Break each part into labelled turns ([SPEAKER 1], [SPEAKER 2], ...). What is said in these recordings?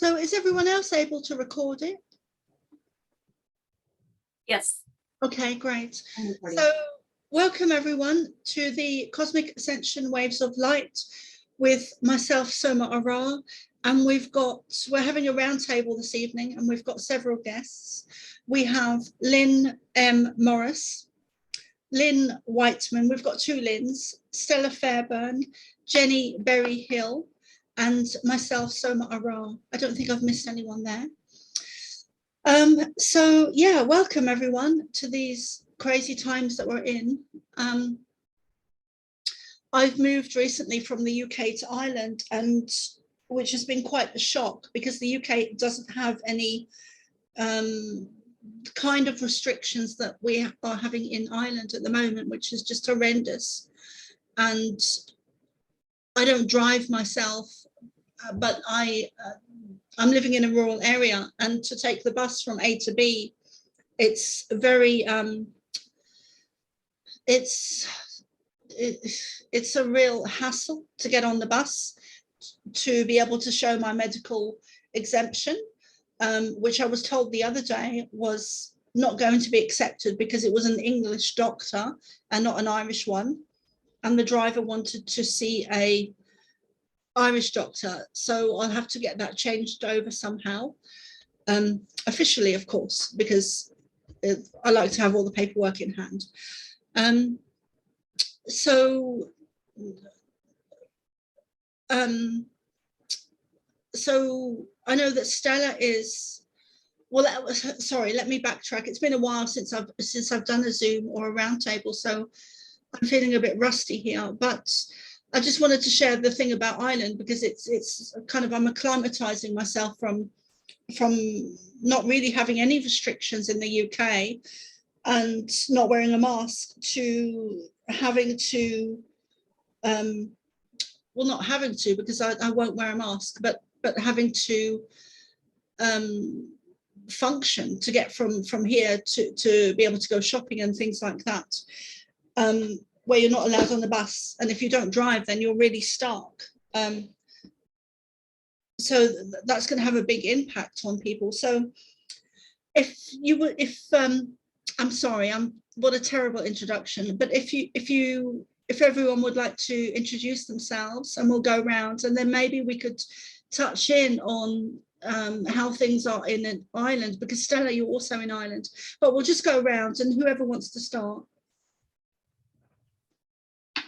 [SPEAKER 1] So is everyone else able to record it?
[SPEAKER 2] Yes.
[SPEAKER 1] Okay, great. So welcome everyone to the Cosmic Ascension Waves of Light with myself, Soma ARah, and we're having a roundtable this evening, and we've got several guests. We have Lynn M Morris, Lyn Whiteman, we've got two Lyns, Stella Fairbairn, Jenny Berryhill, and myself, Soma ARah. I don't think I've missed anyone there. So yeah, welcome everyone to these crazy times that we're in. I've moved recently from the UK to Ireland, and which has been quite a shock because the UK doesn't have any kind of restrictions that we are having in Ireland at the moment, which is just horrendous. And I don't drive myself, but I'm living in a rural area, and to take the bus from A to B, it's very it's a real hassle to get on the bus to be able to show my medical exemption, which I was told the other day was not going to be accepted because it was an English doctor and not an Irish one, and the driver wanted to see a Irish doctor, so I'll have to get that changed over somehow, officially of course, because I like to have all the paperwork in hand. So I know that Stella is, well, sorry, let me backtrack. It's been a while since I've done a Zoom or a roundtable, so I'm feeling a bit rusty here, but I just wanted to share the thing about Ireland because it's kind of, I'm acclimatizing myself from not really having any restrictions in the UK and not wearing a mask to having to, well, not having to, because I won't wear a mask, but having to function to get from here to be able to go shopping and things like that. Where you're not allowed on the bus, and if you don't drive, then you're really stuck. So that's going to have a big impact on people. So if I'm sorry, what a terrible introduction. But if everyone would like to introduce themselves, and we'll go around, and then maybe we could touch in on how things are in Ireland, because Stella, you're also in Ireland. But we'll just go around, and whoever wants to start.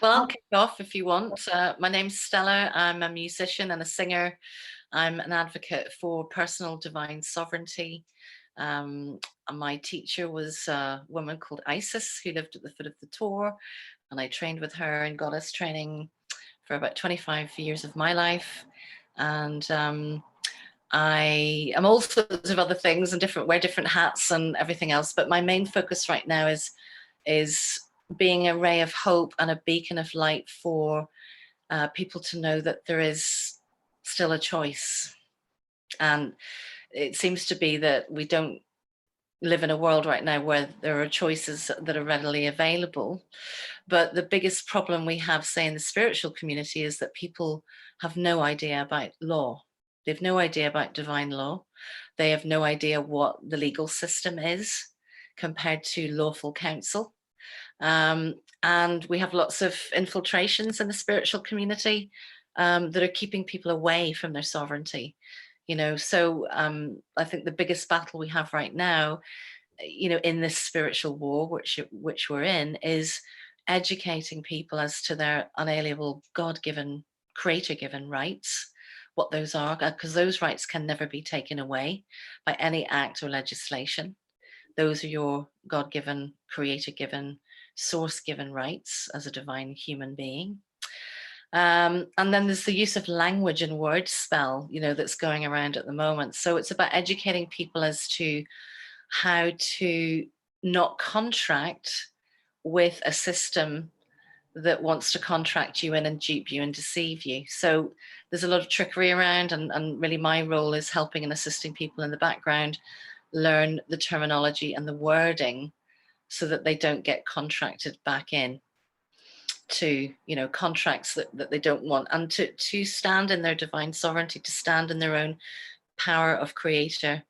[SPEAKER 2] Well, I'll kick off if you want. My name's Stella. I'm a musician and a singer. I'm an advocate for personal divine sovereignty. My teacher was a woman called Isis, who lived at the foot of the Tor, and I trained with her in goddess training for about 25 years of my life. And I am all sorts of other things and wear different hats and everything else. But my main focus right now is being a ray of hope and a beacon of light for people to know that there is still a choice. And it seems to be that we don't live in a world right now where there are choices that are readily available. But the biggest problem we have, say, in the spiritual community is that people have no idea about law. They have no idea about divine law. They have no idea what the legal system is compared to lawful counsel. And we have lots of infiltrations in the spiritual community that are keeping people away from their sovereignty. So I think the biggest battle we have right now, in this spiritual war, which we're in, is educating people as to their unalienable God-given, creator-given rights, what those are, because those rights can never be taken away by any act or legislation. Those are your God-given, creator-given, source-given rights as a divine human being. And then there's the use of language and word spell, that's going around at the moment. So it's about educating people as to how to not contract with a system that wants to contract you in and dupe you and deceive you. So there's a lot of trickery around, and really my role is helping and assisting people in the background learn the terminology and the wording so that they don't get contracted back in to contracts that they don't want, and to stand in their divine sovereignty, to stand in their own power of creator,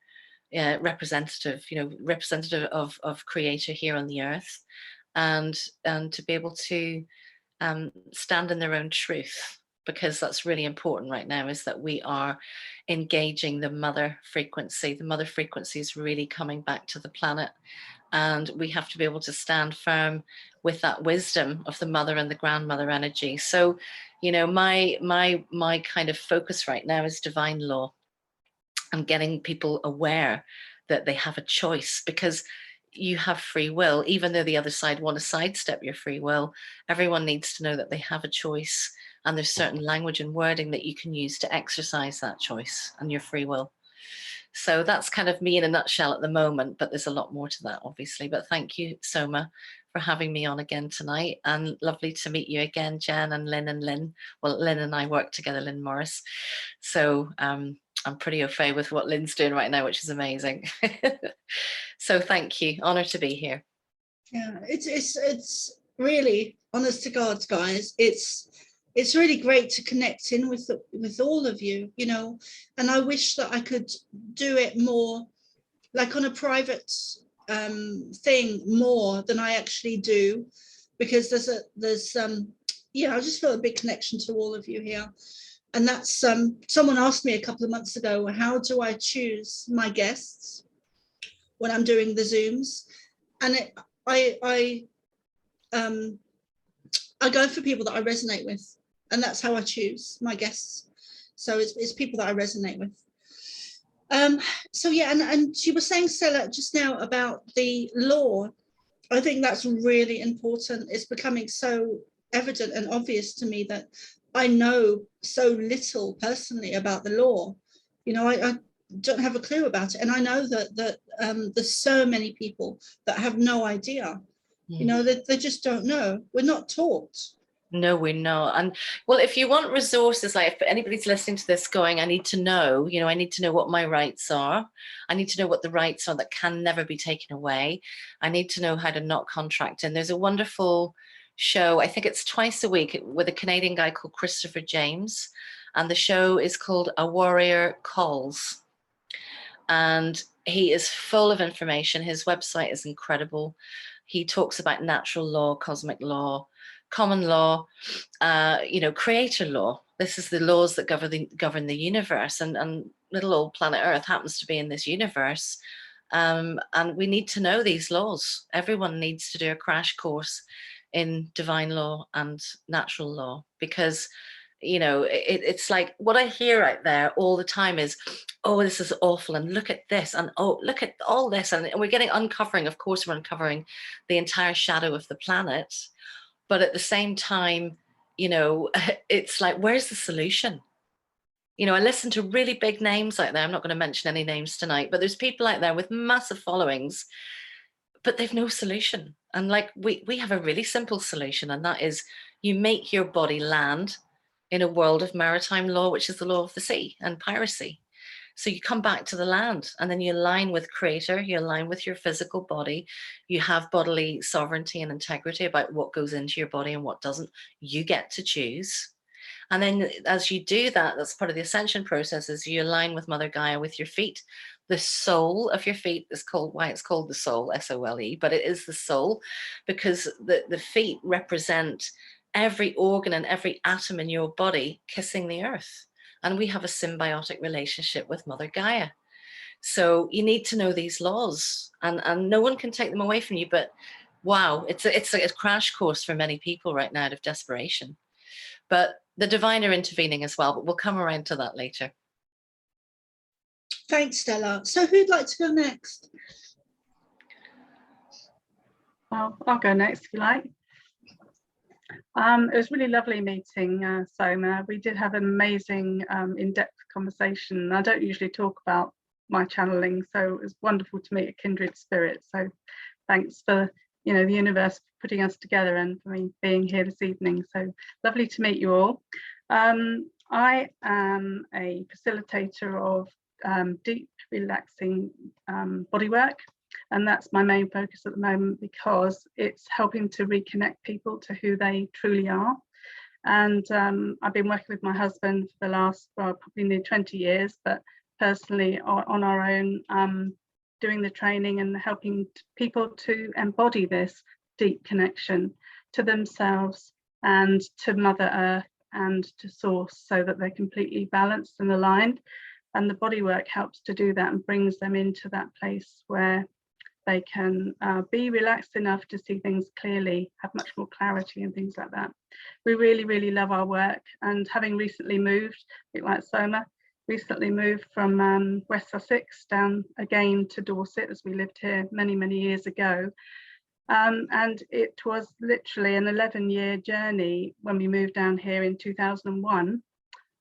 [SPEAKER 2] representative of creator here on the earth, and to be able to stand in their own truth, because that's really important right now, is that we are engaging the mother frequency. The mother frequency is really coming back to the planet, and we have to be able to stand firm with that wisdom of the mother and the grandmother energy. So, you know, my kind of focus right now is divine law and getting people aware that they have a choice, because you have free will. Even though the other side want to sidestep your free will, everyone needs to know that they have a choice, and there's certain language and wording that you can use to exercise that choice and your free will. So that's kind of me in a nutshell at the moment, but there's a lot more to that, obviously. But thank you, Soma, for having me on again tonight, and lovely to meet you again, Jen and Lynn and Lynn. Well, Lynn and I work together, Lynn Morris. So I'm pretty au fait with what Lynn's doing right now, which is amazing. So thank you. Honor to be here.
[SPEAKER 1] Yeah, it's really, honest to God, guys, it's really great to connect in with all of you, you know, and I wish that I could do it more like on a private thing more than I actually do, because there's yeah, I just feel a big connection to all of you here. And that's someone asked me a couple of months ago, how do I choose my guests when I'm doing the Zooms? And I go for people that I resonate with, and that's how I choose my guests. So it's people that I resonate with. So yeah, and she was saying, Stella, just now about the law. I think that's really important. It's becoming so evident and obvious to me that I know so little personally about the law. You know, I don't have a clue about it, and I know that there's so many people that have no idea. You know, they just don't know. We're not taught.
[SPEAKER 2] No, we're not. And well, if you want resources, like if anybody's listening to this going, I need to know, you know, I need to know what my rights are. I need to know what the rights are that can never be taken away. I need to know how to not contract. And there's a wonderful show, I think it's twice a week, with a Canadian guy called Christopher James. And the show is called A Warrior Calls. And he is full of information. His website is incredible. He talks about natural law, cosmic law, common law, you know, creator law. This is the laws that govern the universe, and little old planet Earth happens to be in this universe. And we need to know these laws. Everyone needs to do a crash course in divine law and natural law, because, you know, it's like what I hear out there all the time is, oh, this is awful, and look at this, and oh, look at all this, and we're getting uncovering. Of course, we're uncovering the entire shadow of the planet. But at the same time, you know, it's like, where's the solution? You know, I listen to really big names out there. I'm not going to mention any names tonight, but there's people out there with massive followings, but they've no solution. And like, we have a really simple solution, and that is you make your body land in a world of maritime law, which is the law of the sea and piracy. So you come back to the land, and then you align with creator, you align with your physical body, you have bodily sovereignty and integrity about what goes into your body and what doesn't. You get to choose. And then as you do that, that's part of the ascension process, is you align with Mother Gaia with your feet. The sole of your feet is called, why it's called the soul, S-O-L-E, but it is the soul, because the feet represent every organ and every atom in your body kissing the earth. And we have a symbiotic relationship with Mother Gaia. So you need to know these laws, and no one can take them away from you. But wow, it's a crash course for many people right now out of desperation. But the divine are intervening as well, but we'll come around to that later.
[SPEAKER 1] Thanks, Stella. So who'd like to go next?
[SPEAKER 3] Well, I'll go next if you like. It was really lovely meeting Soma. We did have an amazing in-depth conversation. I don't usually talk about my channeling, so it was wonderful to meet a kindred spirit. So thanks for, you know, the universe putting us together, and for me being here this evening. So lovely to meet you all. I am a facilitator of deep, relaxing bodywork. And that's my main focus at the moment, because it's helping to reconnect people to who they truly are. And I've been working with my husband for the last, well, probably near 20 years, but personally on our own, doing the training and helping people to embody this deep connection to themselves and to Mother Earth and to Source, so that they're completely balanced and aligned. And the bodywork helps to do that and brings them into that place where they can be relaxed enough to see things clearly, have much more clarity and things like that. We really, really love our work, and having recently moved, a bit like Soma, recently moved from West Sussex down again to Dorset, as we lived here many, many years ago. And it was literally an 11-year journey when we moved down here in 2001,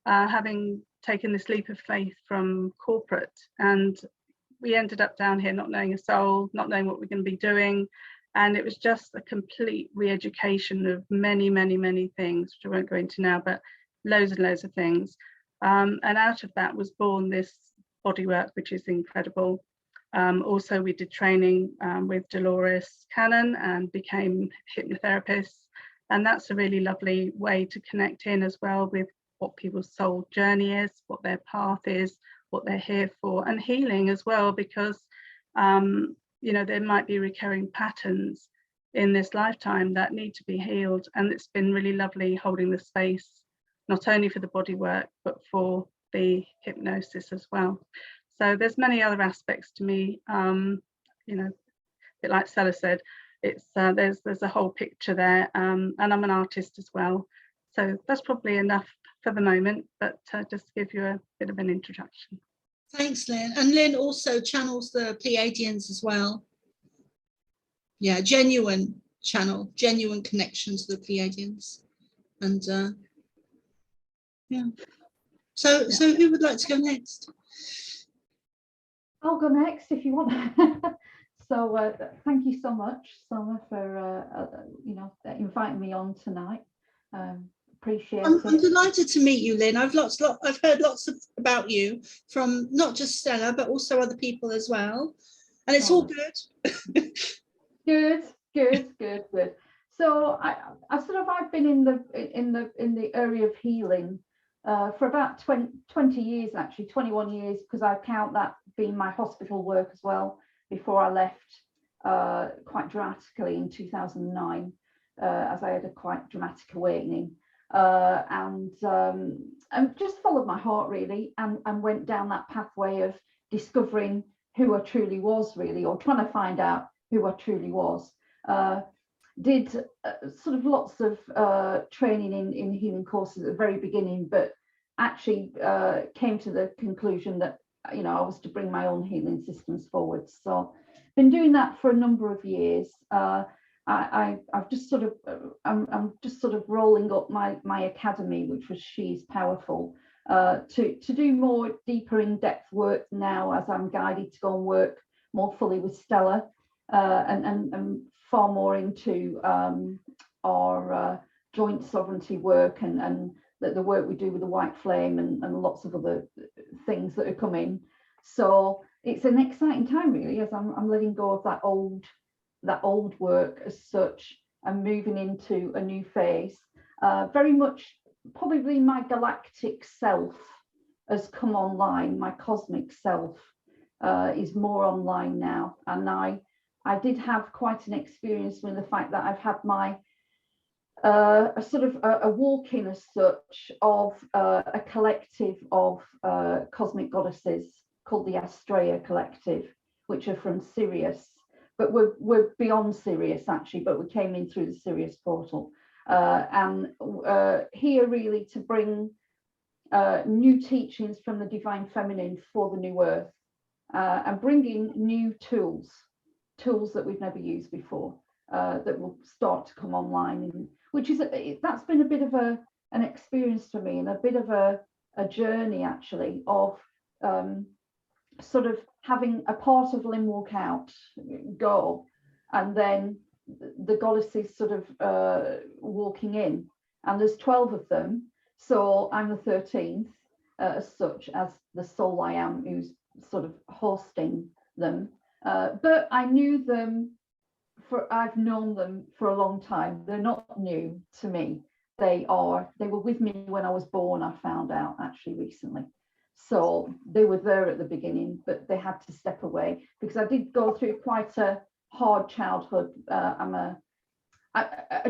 [SPEAKER 3] having taken this leap of faith from corporate. And we ended up down here not knowing a soul, not knowing what we're going to be doing. And it was just a complete re-education of many, many, many things, which I won't go into now, but loads and loads of things. And out of that was born this bodywork, which is incredible. Also, we did training with Dolores Cannon and became hypnotherapists. And that's a really lovely way to connect in as well with what people's soul journey is, what their path is, what they're here for, and healing as well, because you know, there might be recurring patterns in this lifetime that need to be healed. And it's been really lovely holding the space, not only for the body work, but for the hypnosis as well. So there's many other aspects to me, you know, a bit like Stella said, it's there's a whole picture there, and I'm an artist as well. So that's probably enough for the moment, but just to give you a bit of an introduction.
[SPEAKER 1] Thanks, Lynn. And Lynn also channels the Pleiadians as well. Yeah, genuine channel, genuine connection to the Pleiadians. And yeah. So who would like to go next?
[SPEAKER 4] I'll go next if you want. So thank you so much, Soma, for you know, inviting me on tonight. Appreciate
[SPEAKER 1] I'm
[SPEAKER 4] it.
[SPEAKER 1] delighted to meet you, Lynn. I've heard lots about you from not just Stella, but also other people as well, and it's all good. Good.
[SPEAKER 4] So I've been in the area of healing for about 20 years, actually 21 years, because I count that being my hospital work as well, before I left quite dramatically in 2009, as I had a quite dramatic awakening. And just followed my heart really, and went down that pathway of discovering who I truly was really, or trying to find out who I truly was. Did sort of lots of training in healing courses at the very beginning, but actually came to the conclusion that, you know, I was to bring my own healing systems forward. So been doing that for a number of years. I've just sort of I'm just sort of rolling up my academy, which was She's Powerful, to do more deeper in-depth work now, as I'm guided to go and work more fully with Stella, and far more into our joint sovereignty work and the work we do with the white flame and lots of other things that are coming. So it's an exciting time really, as I'm letting go of that old work as such and moving into a new phase. Very much probably my galactic self has come online, my cosmic self is more online now. And I did have quite an experience with the fact that I've had my a sort of a walk-in as such of a collective of cosmic goddesses called the Astrea Collective, which are from Sirius. But we're beyond Sirius actually, but we came in through the Sirius portal, and here really to bring new teachings from the Divine Feminine for the New Earth, and bringing new tools that we've never used before, that will start to come online, and which is that's been a bit of an experience for me, and a bit of a journey actually of sort of having a part of Lyn walk out, go, and then the goddesses sort of walking in, and there's 12 of them, so I'm the 13th as such, as the soul I am who's sort of hosting them, but I knew them I've known them for a long time. They're not new to me. They were with me when I was born, I found out actually recently. So they were there at the beginning, but they had to step away because I did go through quite a hard childhood. I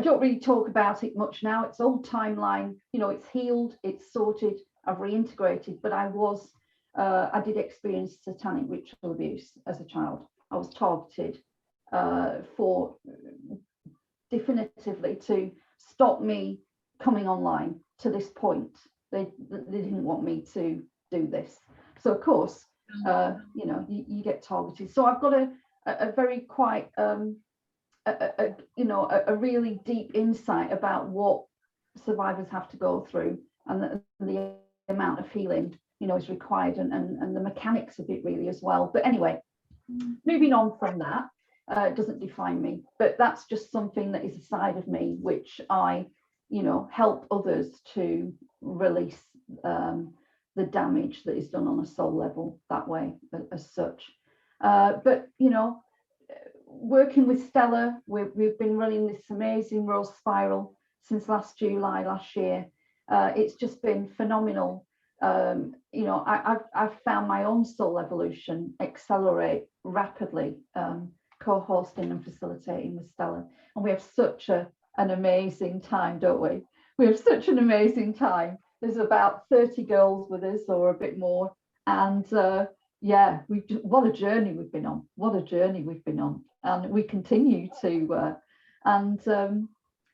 [SPEAKER 4] don't really talk about it much now. It's old timeline, you know, it's healed, it's sorted, I've reintegrated, but I did experience satanic ritual abuse as a child. I was targeted for definitively to stop me coming online to this point. They didn't want me to do this. So of course, you know, you get targeted. So I've got a very quite, you know, a really deep insight about what survivors have to go through, and the amount of healing, you know, is required, and the mechanics of it really as well. But anyway, moving on from that, it doesn't define me, but that's just something that is a side of me which I, you know, help others to release the damage that is done on a soul level that way as such. But you know, working with Stella, we've been running this amazing Rose Spiral since last July last year. It's just been phenomenal. You know, I've found my own soul evolution accelerate rapidly, co-hosting and facilitating with Stella, and we have such an amazing time, don't we? We have such an amazing time. There's about 30 girls with us, or a bit more, and yeah, what a journey we've been on. What a journey we've been on, and we continue to.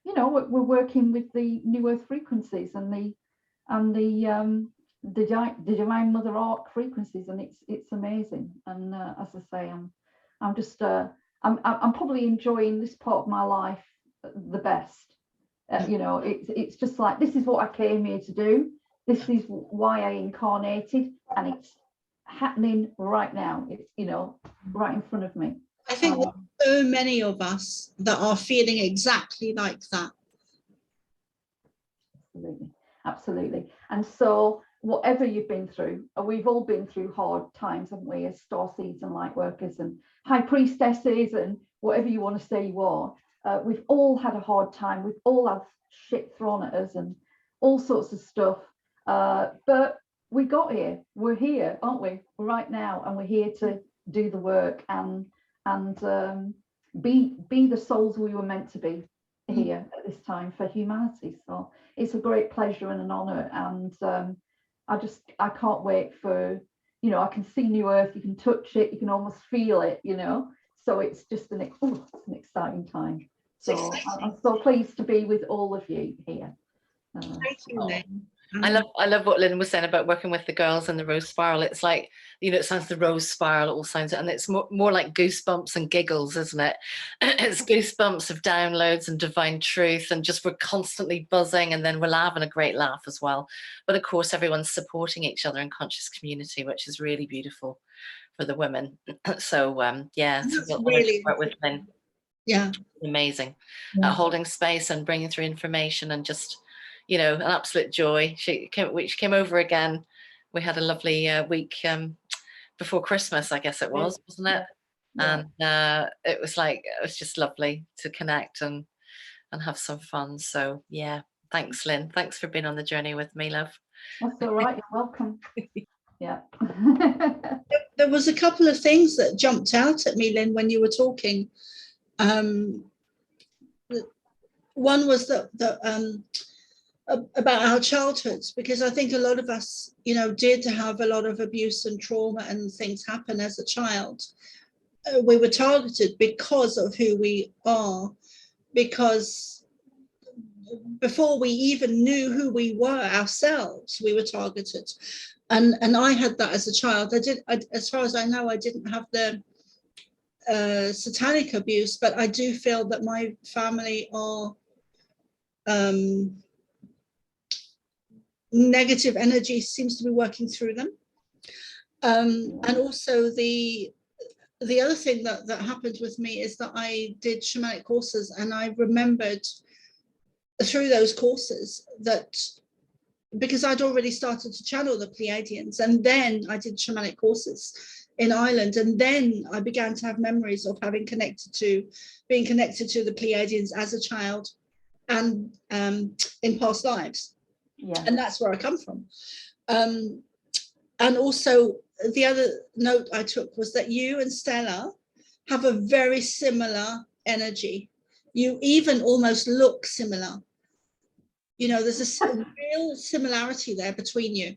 [SPEAKER 4] You know, we're working with the New Earth frequencies and the Divine Mother Arc frequencies, and it's amazing. And as I say, I'm just I'm probably enjoying this part of my life the best. You know, it's just like, this is what I came here to do. This is why I incarnated, and it's happening right now. It's, you know, right in front of me.
[SPEAKER 1] I think there's so many of us that are feeling exactly like that.
[SPEAKER 4] Absolutely. And so whatever you've been through, we've all been through hard times, haven't we, as starseeds and light workers and high priestesses and whatever you want to say you are. We've all had a hard time. We've all had shit thrown at us and all sorts of stuff. But we got here. We're here, aren't we? Right now, and we're here to do the work and be the souls we were meant to be here at this time for humanity. So it's a great pleasure and an honor, and I can't wait for, you know, I can see New Earth, you can touch it, you can almost feel it, you know. So it's just an exciting time. So I'm so pleased to be with all of you here.
[SPEAKER 1] Thank you, Lynn.
[SPEAKER 2] I love what Lynn was saying about working with the girls in the Rose Spiral. It's like, you know, it sounds the Rose Spiral, it all sounds, and it's more like goosebumps and giggles, isn't it? It's goosebumps of downloads and divine truth, and just we're constantly buzzing, and then we're having a great laugh as well. But of course, everyone's supporting each other in conscious community, which is really beautiful for the women. So yeah, it's a real honor to work with Lynn.
[SPEAKER 1] Yeah,
[SPEAKER 2] amazing at holding space and bringing through information, and just, you know, an absolute joy. She came over again. We had a lovely week before Christmas, I guess it was, wasn't it? Yeah. And it was just lovely to connect and have some fun. So yeah, thanks, Lynn. Thanks for being on the journey with me, love.
[SPEAKER 4] That's all right. You're welcome. Yeah.
[SPEAKER 1] There was a couple of things that jumped out at me, Lynn, when you were talking. One was about our childhoods, because I think a lot of us, you know, did have a lot of abuse and trauma and things happen as a child. We were targeted because of who we are, because before we even knew who we were ourselves, we were targeted. And I had that as a child. As far as I know, I didn't have the satanic abuse, but I do feel that my family are negative energy seems to be working through them. And also the other thing that happened with me is that I did shamanic courses, and I remembered through those courses that, because I'd already started to channel the Pleiadians, and then I did shamanic courses in Ireland, and then I began to have memories of being connected to the Pleiadians as a child and in past lives. Yeah. And that's where I come from. And also the other note I took was that you and Stella have a very similar energy. You even almost look similar. You know, there's a real similarity there between you.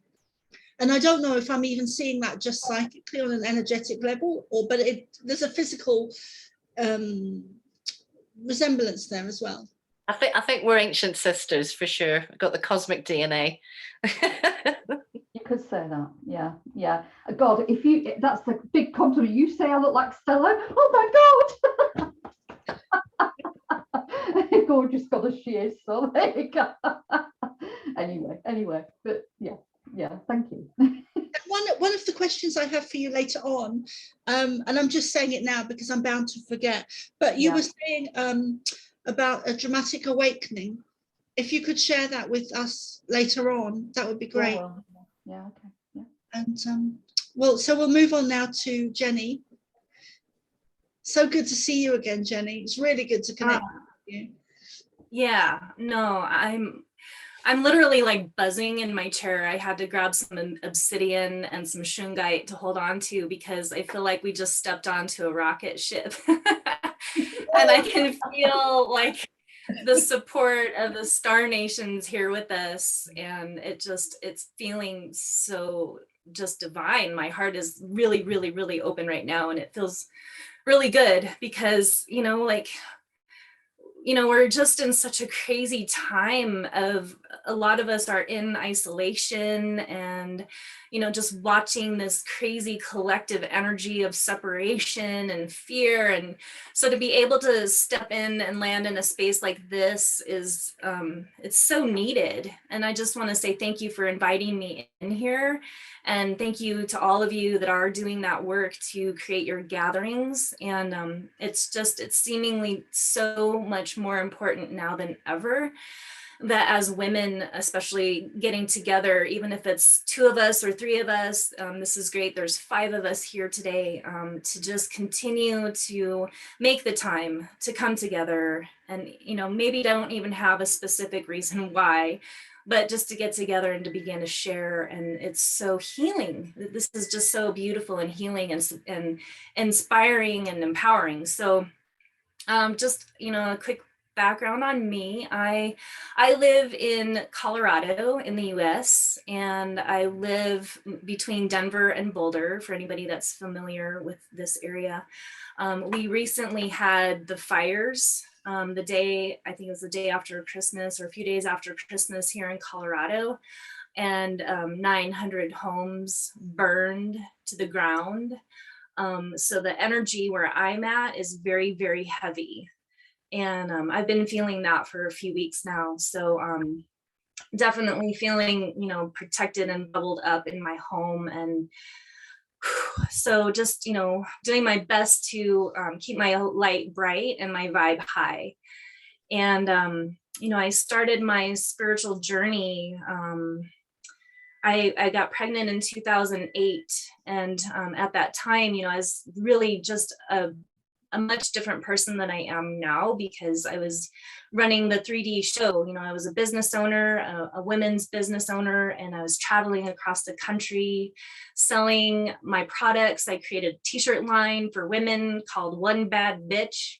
[SPEAKER 1] And I don't know if I'm even seeing that just psychically on an energetic level, but there's a physical resemblance there as well.
[SPEAKER 2] I think we're ancient sisters for sure. We've got the cosmic DNA.
[SPEAKER 4] You could say that. Yeah, yeah. God, that's the big compliment. You say I look like Stella. Oh my God. Gorgeous goddess she is. So there you go. Anyway, but yeah. Thank you.
[SPEAKER 1] One of the questions I have for you later on, and I'm just saying it now because I'm bound to forget, but you were saying about a dramatic awakening. If you could share that with us later on, that would be great.
[SPEAKER 4] Yeah, okay. Yeah.
[SPEAKER 1] And so we'll move on now to Jenny. So good to see you again, Jenny. It's really good to connect with you.
[SPEAKER 5] Yeah, no, I'm literally like buzzing in my chair. I had to grab some obsidian and some shungite to hold on to because I feel like we just stepped onto a rocket ship. And I can feel like the support of the star nations here with us. And it's feeling so just divine. My heart is really, really, really open right now. And it feels really good because, we're just in such a crazy time of a lot of us are in isolation and, just watching this crazy collective energy of separation and fear. And so to be able to step in and land in a space like this is, it's so needed. And I just want to say thank you for inviting me in here. And thank you to all of you that are doing that work to create your gatherings. And it's seemingly so much more important now than ever that as women, especially getting together, even if it's 2 of us or 3 of us, this is great. There's 5 of us here today to just continue to make the time to come together and, maybe don't even have a specific reason why, but just to get together and to begin to share. And it's so healing. This is just so beautiful and healing and inspiring and empowering. So just, a quick background on me. I live in Colorado in the US, and I live between Denver and Boulder, for anybody that's familiar with this area. We recently had the fires I think it was the day after Christmas or a few days after Christmas here in Colorado, and 900 homes burned to the ground. So the energy where I'm at is very, very heavy. And I've been feeling that for a few weeks now. So definitely feeling, protected and bubbled up in my home. And so just, doing my best to keep my light bright and my vibe high. And, I started my spiritual journey. I got pregnant in 2008. And at that time, I was really just a much different person than I am now, because I was running the 3D show. I was a business owner, a women's business owner, and I was traveling across the country selling my products. I created a t-shirt line for women called One Bad Bitch.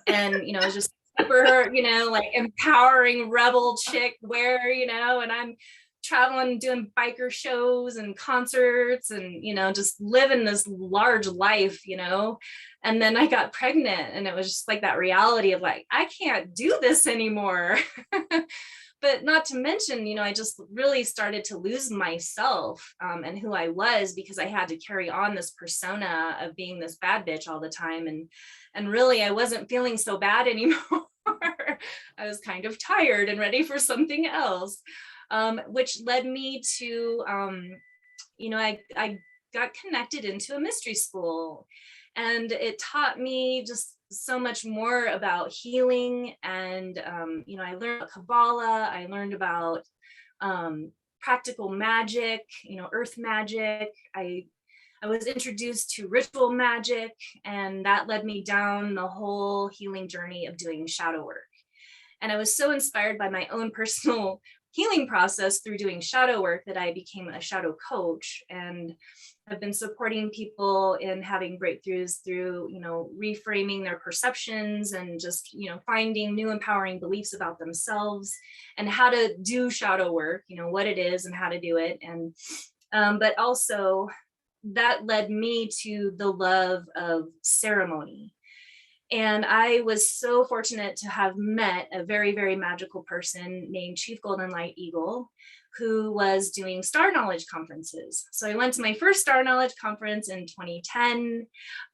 [SPEAKER 5] And, it was just super, like empowering rebel chick wear, and I'm traveling, doing biker shows and concerts and, just living this large life, and then I got pregnant, and it was just like that reality of like, I can't do this anymore. But not to mention, I just really started to lose myself and who I was, because I had to carry on this persona of being this bad bitch all the time. And really, I wasn't feeling so bad anymore. I was kind of tired and ready for something else. Which led me to, I got connected into a mystery school, and it taught me just so much more about healing. And, I learned about Kabbalah. I learned about practical magic, earth magic. I was introduced to ritual magic, and that led me down the whole healing journey of doing shadow work. And I was so inspired by my own personal healing process through doing shadow work that I became a shadow coach, and I've been supporting people in having breakthroughs through, reframing their perceptions and just, finding new empowering beliefs about themselves and how to do shadow work, what it is and how to do it. And, but also that led me to the love of ceremony. And I was so fortunate to have met a very, very magical person named Chief Golden Light Eagle, who was doing Star Knowledge conferences. So I went to my first Star Knowledge conference in 2010.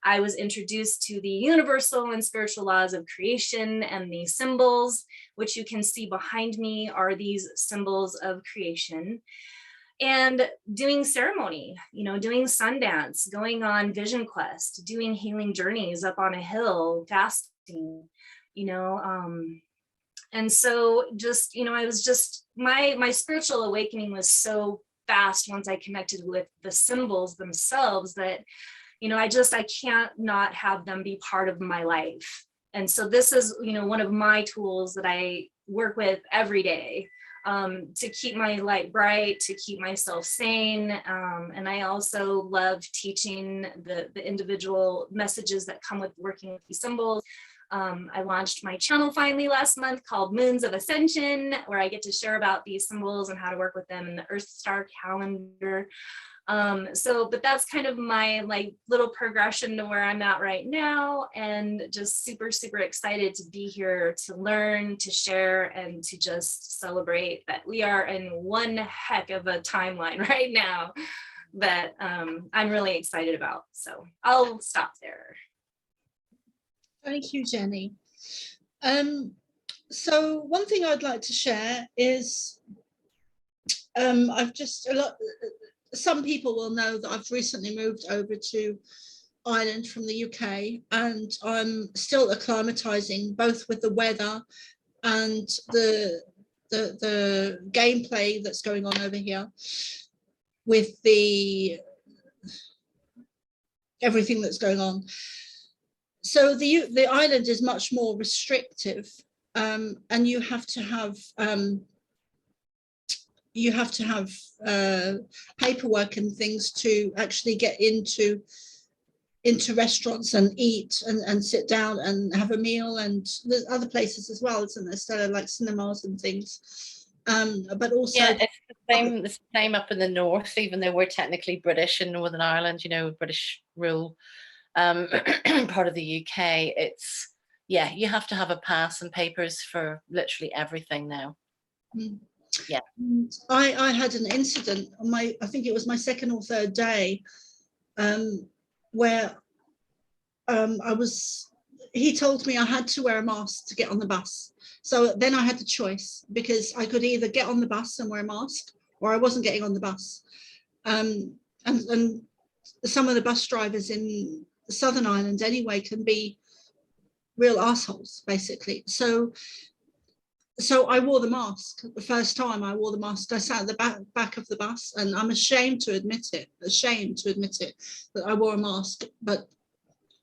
[SPEAKER 5] I was introduced to the universal and spiritual laws of creation, and the symbols, which you can see behind me, are these symbols of creation. And doing ceremony, doing Sundance, going on Vision Quest, doing healing journeys up on a hill, fasting, and so just, I was just, my spiritual awakening was so fast once I connected with the symbols themselves that, I can't not have them be part of my life. And so this is, one of my tools that I work with every day. To keep my light bright, to keep myself sane. And I also love teaching the individual messages that come with working with these symbols. I launched my channel finally last month called Moons of Ascension, where I get to share about these symbols and how to work with them in the Earth Star calendar. But that's kind of my little progression to where I'm at right now, and just super, super excited to be here to learn, to share, and to just celebrate that we are in one heck of a timeline right now that I'm really excited about. So I'll stop there.
[SPEAKER 1] Thank you, Jenny. So one thing I'd like to share is some people will know that I've recently moved over to Ireland from the UK, and I'm still acclimatizing both with the weather and the gameplay that's going on over here with everything that's going on. So the island is much more restrictive, and you have to have paperwork and things to actually get into restaurants and eat and sit down and have a meal. And there's other places as well, isn't there, Stella, like cinemas and things. But also,
[SPEAKER 2] yeah, it's the same up in the north, even though we're technically British in Northern Ireland, British rule. Part of the UK, you have to have a pass and papers for literally everything now. Yeah,
[SPEAKER 1] I had an incident on I think it was my second or third day, where he told me I had to wear a mask to get on the bus. So then I had the choice, because I could either get on the bus and wear a mask, or I wasn't getting on the bus. And some of the bus drivers in Southern Ireland anyway can be real assholes, basically. So I wore the mask. The first time I wore the mask, I sat at the back of the bus, and I'm ashamed to admit it that I wore a mask, but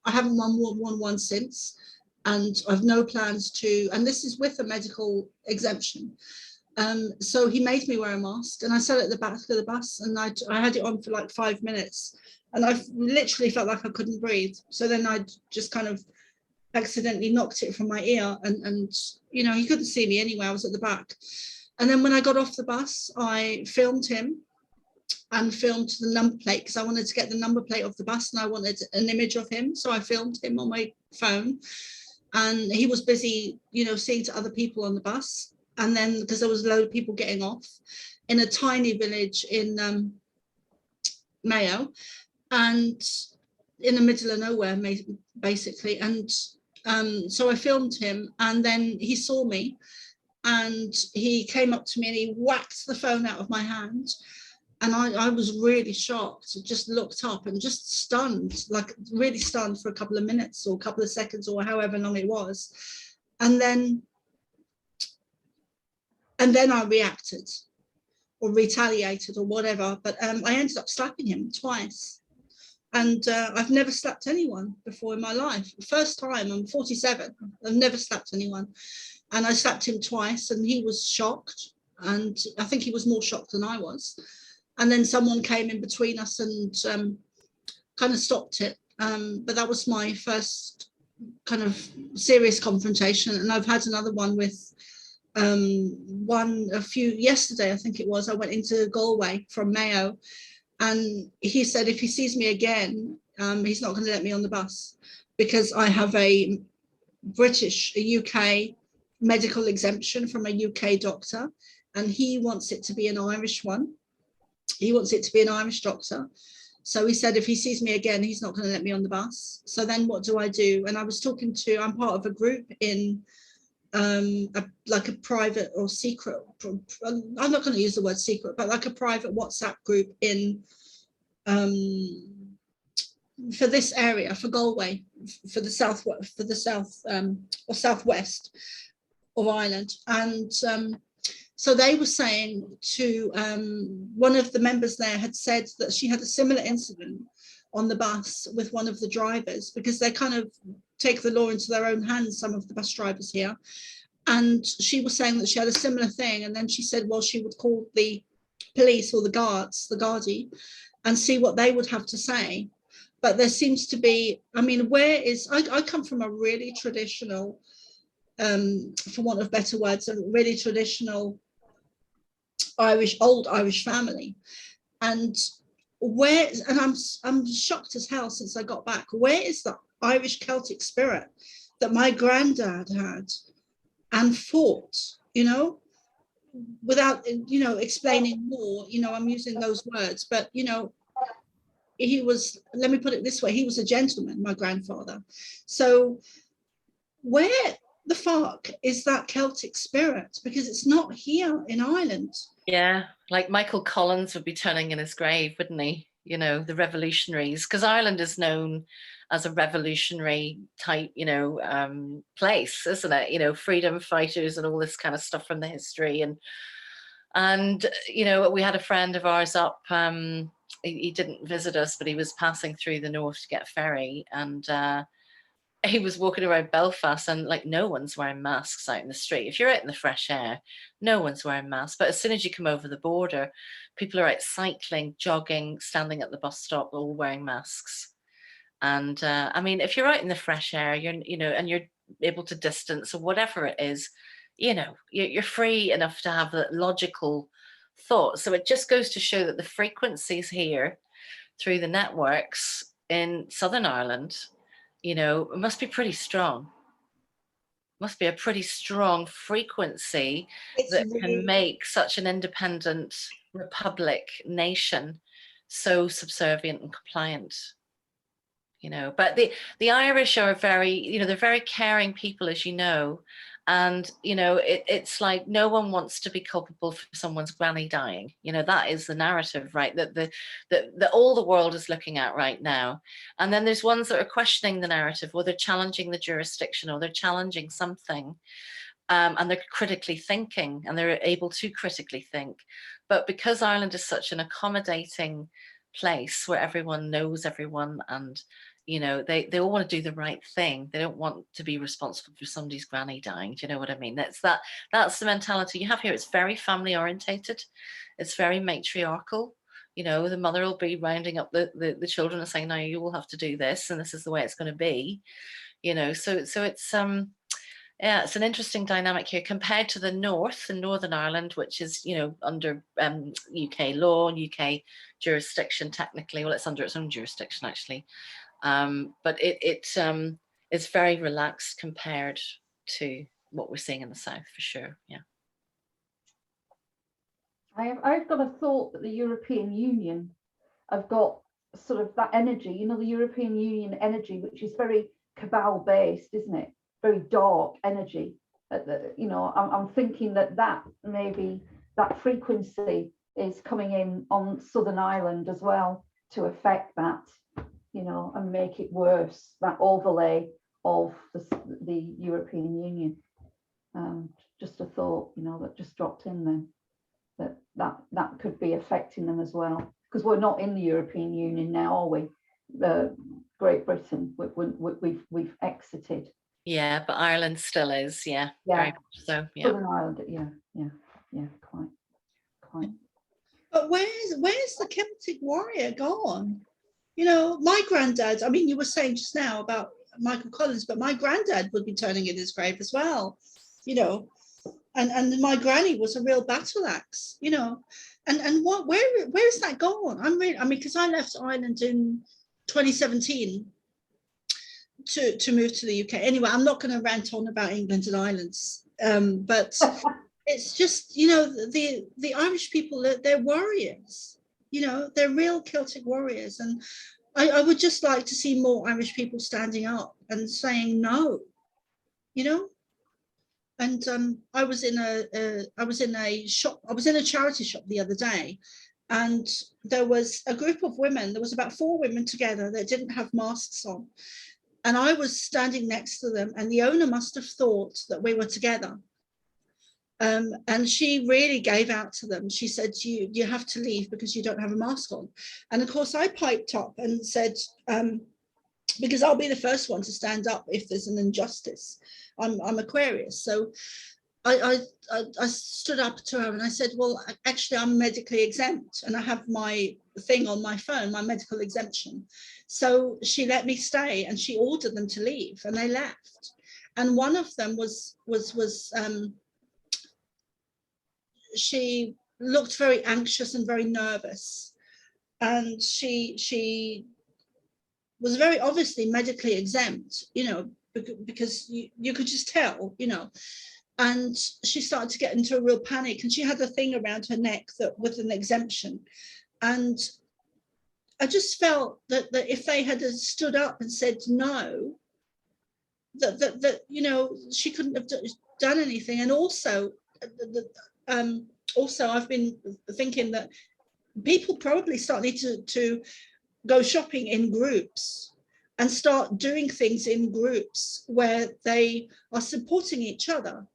[SPEAKER 1] I haven't worn one since, and I've no plans to, and this is with a medical exemption. So he made me wear a mask, and I sat at the back of the bus, and I had it on for like 5 minutes, and I literally felt like I couldn't breathe. So then I just kind of accidentally knocked it from my ear, and he couldn't see me anyway, I was at the back. And then when I got off the bus, I filmed him and filmed the number plate, because I wanted to get the number plate of the bus, and I wanted an image of him. So I filmed him on my phone, and he was busy, seeing to other people on the bus. And then, because there was a load of people getting off in a tiny village in Mayo, and in the middle of nowhere, basically. And so I filmed him, and then he saw me, and he came up to me and he whacked the phone out of my hand. And I was really shocked, just looked up and just stunned, like really stunned for a couple of minutes or a couple of seconds or however long it was. And then I reacted or retaliated or whatever, but I ended up slapping him twice. And I've never slapped anyone before in my life. First time, I'm 47, I've never slapped anyone. And I slapped him twice, and he was shocked. and I think he was more shocked than I was. And then someone came in between us and kind of stopped it. But that was my first kind of serious confrontation, and I've had another one with yesterday, I think it was. I went into Galway from Mayo, and he said if he sees me again, he's not going to let me on the bus because I have a UK medical exemption from a UK doctor, and he wants it to be an Irish one. He wants it to be an Irish doctor. So he said if he sees me again, he's not going to let me on the bus. So then what do I do? And I was talking to, I'm part of a group in like a private or secret, I'm not going to use the word secret, but like a private WhatsApp group in for this area, for Galway, for the south or southwest of Ireland. And so they were saying to one of the members there had said that she had a similar incident on the bus with one of the drivers, because they kind of take the law into their own hands, some of the bus drivers here. And she was saying that she had a similar thing. And then she said, well, she would call the police or the guards, the Gardaí, and see what they would have to say. But there seems to be, I mean, I come from a really traditional, for want of better words, a really traditional old Irish family. And I'm shocked as hell since I got back. Where is the Irish Celtic spirit that my granddad had and fought, without, explaining more, I'm using those words, but, he was, let me put it this way, he was a gentleman, my grandfather. So where the fuck is that Celtic spirit? Because it's not here in Ireland.
[SPEAKER 2] Yeah, like Michael Collins would be turning in his grave, wouldn't he? The revolutionaries, because Ireland is known as a revolutionary type, place, isn't it? Freedom fighters and all this kind of stuff from the history. And we had a friend of ours up, he didn't visit us, but he was passing through the north to get a ferry, and he was walking around Belfast, and like no one's wearing masks out in the street. If you're out in the fresh air, no one's wearing masks. But as soon as you come over the border, people are out cycling, jogging, standing at the bus stop, all wearing masks. And I mean, if you're out in the fresh air, and you're able to distance or whatever it is, you're free enough to have the logical thought. So it just goes to show that the frequencies here through the networks in Southern Ireland, it must be pretty strong. Must be a pretty strong frequency that can make such an independent republic nation so subservient and compliant. But the Irish are very, they're very caring people, as you know. And, it's like no one wants to be culpable for someone's granny dying. That is the narrative, right? That all the world is looking at right now. And then there's ones that are questioning the narrative, or they're challenging the jurisdiction, or they're challenging something. And they're critically thinking, and they're able to critically think. But because Ireland is such an accommodating place where everyone knows everyone, and they all want to do the right thing. They don't want to be responsible for somebody's granny dying. Do you know what I mean? That's the mentality you have here. It's very family orientated. It's very matriarchal. The mother will be rounding up the children and saying, no, you will have to do this, and this is the way it's going to be. So it's yeah, it's an interesting dynamic here compared to the north in Northern Ireland, which is, under UK law and UK jurisdiction technically. Well, it's under its own jurisdiction, actually. But it's very relaxed compared to what we're seeing in the south, for sure. Yeah.
[SPEAKER 4] I've got a thought that the European Union have got sort of that energy, the European Union energy, which is very cabal based, isn't it? Very dark energy. I'm thinking that maybe that frequency is coming in on Southern Ireland as well to affect that, and make it worse, that overlay of the European Union. Just a thought, that just dropped in then, that could be affecting them as well, because we're not in the European Union now, are we? Great Britain, we've exited.
[SPEAKER 2] Yeah, but Ireland still is, yeah.
[SPEAKER 4] Yeah.
[SPEAKER 2] Very much so, yeah.
[SPEAKER 4] Southern Ireland, yeah, quite.
[SPEAKER 1] where's the Celtic warrior gone? You know, my granddad, I mean, you were saying just now about Michael Collins, but my granddad would be turning in his grave as well, you know, and my granny was a real battle axe, you know, and where is that gone? I mean, because I left Ireland in 2017 to move to the UK. Anyway, I'm not going to rant on about England and islands, but it's just, you know, the Irish people, they're warriors, you know, they're real Celtic warriors. And I would just like to see more Irish people standing up and saying no, you know. And I was in a shop, I was in a charity shop the other day, and there was a group of women, there was about 4 women together that didn't have masks on. And I was standing next to them, and the owner must have thought that we were together. And she really gave out to them. She said, you have to leave because you don't have a mask on. And of course I piped up and said, because I'll be the first one to stand up if there's an injustice. I'm Aquarius. So I stood up to her and I said, well, actually I'm medically exempt and I have my thing on my phone, my medical exemption. So she let me stay and she ordered them to leave and they left. And one of them she looked very anxious and very nervous. And she was very obviously medically exempt, you know, because you could just tell, you know. And she started to get into a real panic, and she had a thing around her neck that with an exemption. And I just felt that if they had stood up and said no, that you know, she couldn't have done anything. And also, I've been thinking that people probably need to go shopping in groups and start doing things in groups where they are supporting each other.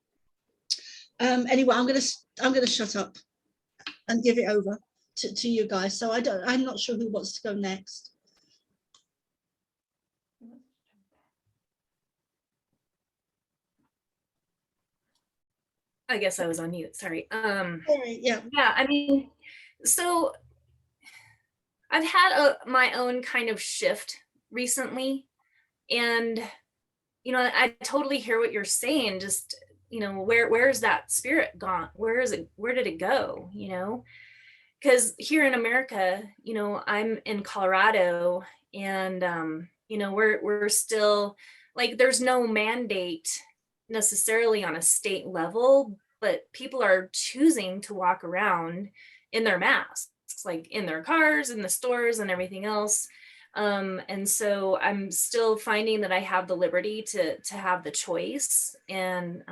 [SPEAKER 1] Anyway, I'm gonna shut up and give it over to you guys. So I'm not sure who wants to go next.
[SPEAKER 5] I guess I was on mute, sorry.
[SPEAKER 1] Sorry, yeah.
[SPEAKER 5] Yeah, I mean, so I've had my own kind of shift recently, and you know, I totally hear what you're saying. Just, you know, where's that spirit gone? Where did it go? You know, because here in America, you know, I'm in Colorado, and you know, we're still like, there's no mandate necessarily on a state level, but people are choosing to walk around in their masks, like in their cars, in the stores and everything else. And so I'm still finding that I have the liberty to have the choice, and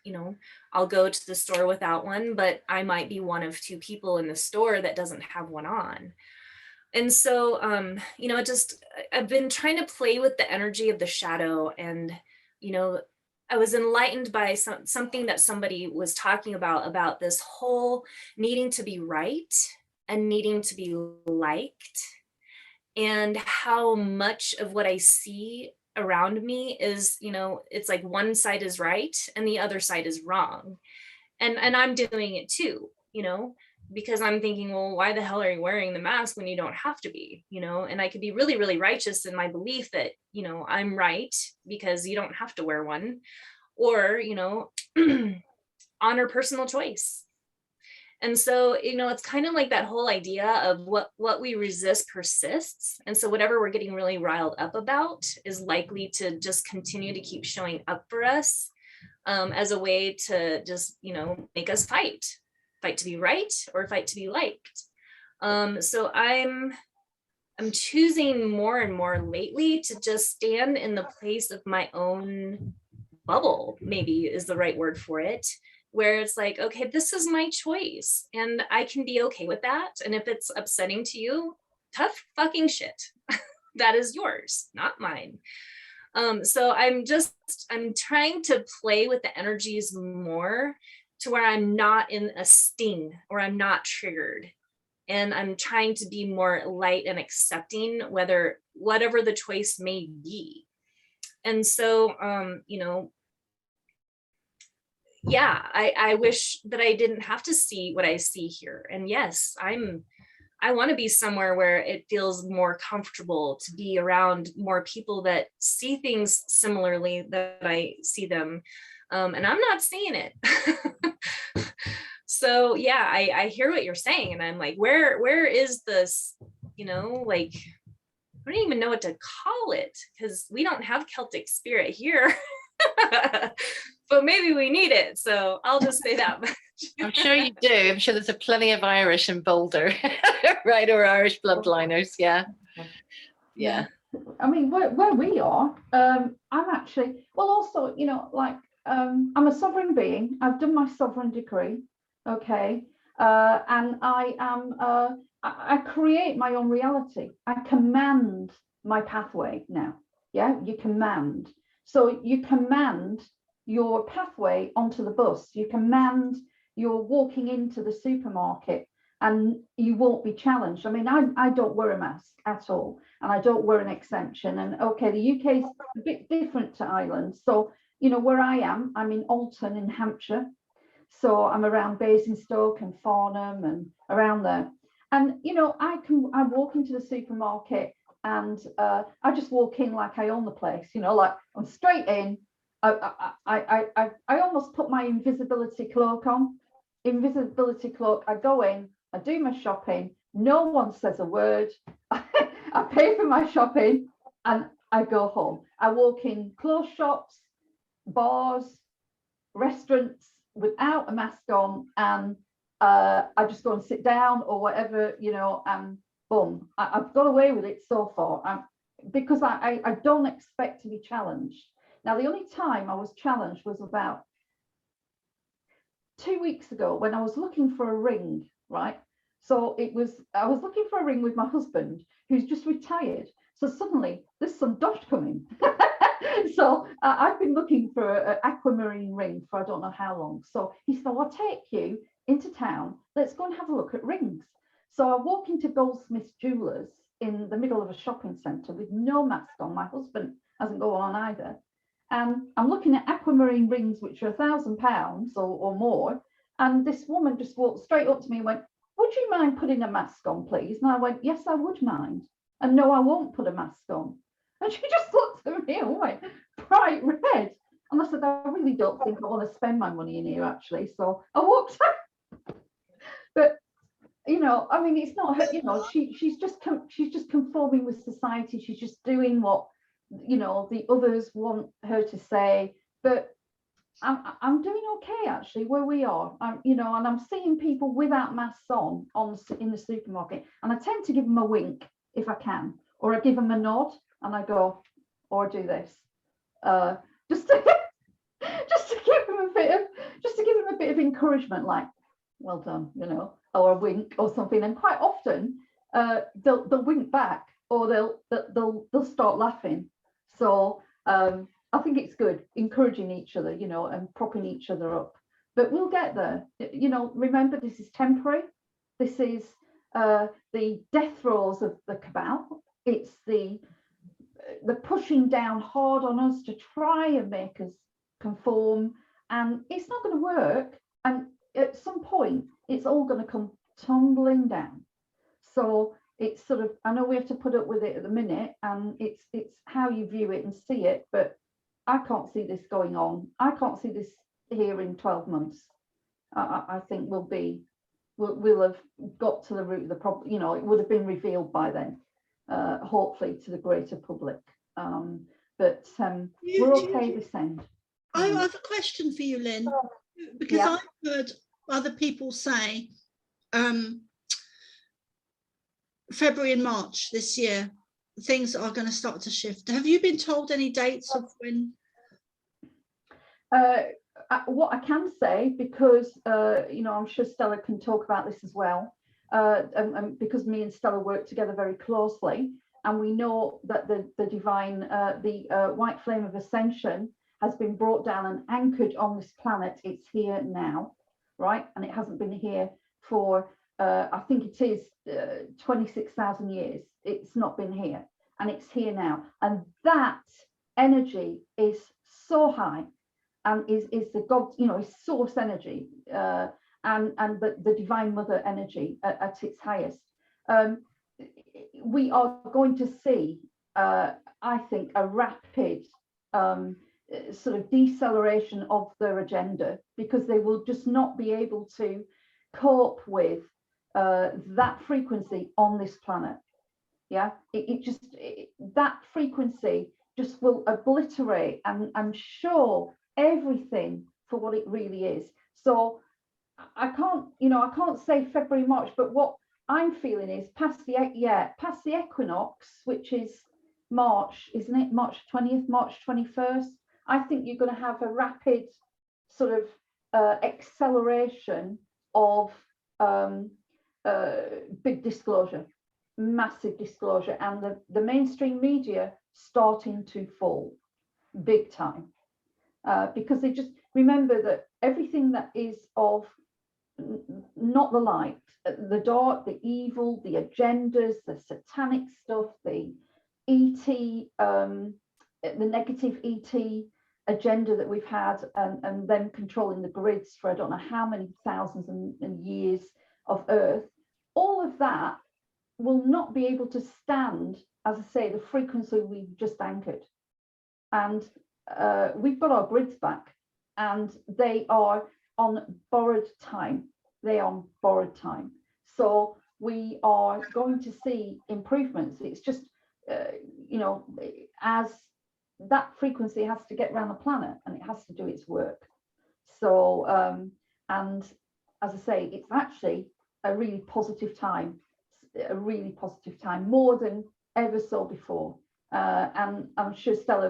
[SPEAKER 5] you know, I'll go to the store without one, but I might be one of 2 people in the store that doesn't have one on. And so you know, I've been trying to play with the energy of the shadow. And you know, I was enlightened by something that somebody was talking about this whole needing to be right and needing to be liked, and how much of what I see around me is, you know, it's like one side is right and the other side is wrong. And I'm doing it too, you know, because I'm thinking, well, why the hell are you wearing the mask when you don't have to be, you know? And I could be really, really righteous in my belief that, you know, I'm right because you don't have to wear one, or, you know, honor personal choice. And so, you know, it's kind of like that whole idea of what we resist persists. And so whatever we're getting really riled up about is likely to just continue to keep showing up for us as a way to just, you know, make us fight to be right or fight to be liked. So I'm choosing more and more lately to just stand in the place of my own bubble, maybe is the right word for it, where it's like, okay, this is my choice and I can be okay with that. And if it's upsetting to you, tough fucking shit. That is yours, not mine. So I'm trying to play with the energies more to where I'm not in a sting or I'm not triggered. And I'm trying to be more light and accepting, whatever the choice may be. And so, you know, yeah, I wish that I didn't have to see what I see here. And yes, I'm I want to be somewhere where it feels more comfortable to be around more people that see things similarly that I see them. And I'm not seeing it. So yeah, I hear what you're saying. And I'm like, where is this, you know, like, I don't even know what to call it, because we don't have Celtic spirit here. But maybe we need it. So I'll just say that much.
[SPEAKER 2] I'm sure you do. I'm sure there's a plenty of Irish in Boulder, right? Or Irish bloodliners. Yeah. Yeah.
[SPEAKER 4] I mean, where we are, I'm actually, well, also, you know, like, I'm a sovereign being. I've done my sovereign degree. Okay. And I am, I create my own reality. I command my pathway now. Yeah, you command. So you command your pathway onto the bus. You command you're walking into the supermarket and you won't be challenged. I mean, I don't wear a mask at all, and I don't wear an exemption. And okay, the UK is a bit different to Ireland. So, you know, where I am, I'm in Alton in Hampshire. So I'm around Basingstoke and Farnham and around there. And, you know, I walk into the supermarket and I just walk in like I own the place, you know, like I'm straight in. I almost put my invisibility cloak on. Invisibility cloak. I go in, I do my shopping. No one says a word. I pay for my shopping and I go home. I walk in clothes shops, bars, restaurants without a mask on, and I just go and sit down or whatever, you know, and boom, I've got away with it so far. Because I don't expect to be challenged. Now, the only time I was challenged was about 2 weeks ago when I was looking for a ring, right? So I was looking for a ring with my husband, who's just retired. So suddenly there's some dosh coming. So I've been looking for an aquamarine ring for I don't know how long. So he said, I'll take you into town. Let's go and have a look at rings. So I walk into Goldsmith's Jewellers in the middle of a shopping centre with no mask on. My husband hasn't got on either. And I'm looking at aquamarine rings, which are £1,000 or more. And this woman just walked straight up to me and went, would you mind putting a mask on, please? And I went, yes, I would mind. And no, I won't put a mask on. And she just looked at me and went bright red. And I said, I really don't think I want to spend my money in here, actually. So I walked out. But, you know, I mean, it's not her, you know, she's just conforming with society. She's just doing what, you know, the others want her to say. But I'm doing okay, actually, where we are. You know, and I'm seeing people without masks on in the supermarket, and I tend to give them a wink if I can, or I give them a nod and I go, or do this, just to give them a bit of encouragement, like, well done, you know, or a wink or something. And quite often they'll wink back, or they'll start laughing. So I think it's good encouraging each other, you know, and propping each other up. But we'll get there. You know, remember, this is temporary. This is the death throes of the cabal. It's the pushing down hard on us to try and make us conform, and it's not going to work. And at some point, it's all going to come tumbling down. So it's sort of, I know we have to put up with it at the minute, and it's how you view it and see it. But I can't see this going on. I can't see this here in 12 months. I think we'll have got to the root of the problem. You know, it would have been revealed by then, hopefully to the greater public. But we're okay this end.
[SPEAKER 1] I have a question for you, Lynn, because
[SPEAKER 4] Yeah.
[SPEAKER 1] I've heard other people say February and March this year, things are going to start to shift. Have you been told any dates of when?
[SPEAKER 4] What I can say, because you know, I'm sure Stella can talk about this as well, and because me and Stella work together very closely, and we know that the divine, the white flame of ascension has been brought down and anchored on this planet. It's here now, right? And it hasn't been here for I think it is 26,000 years. It's not been here, and it's here now. And that energy is so high, and is the God, you know, is source energy, and the divine mother energy at its highest. we are going to see, I think, a rapid sort of deceleration of their agenda, because they will just not be able to cope with that frequency on this planet. Yeah, that frequency just will obliterate and show everything for what it really is. So I can't say February, March, but what I'm feeling is past the equinox, which is March, isn't it? March 20th, March 21st. I think you're going to have a rapid sort of acceleration of big disclosure, massive disclosure, and the mainstream media starting to fall big time, because they just remember that everything that is of not the light, the dark, the evil, the agendas, the satanic stuff, the ET, the negative ET agenda that we've had, and them controlling the grids for I don't know how many thousands and years of Earth, all of that will not be able to stand, as I say, the frequency we've just anchored. And we've got our grids back, and they are on borrowed time. They are on borrowed time. So we are going to see improvements. It's just, as that frequency has to get around the planet and it has to do its work. So, and as I say, it's actually a really positive time, more than ever so before. And I'm sure Stella,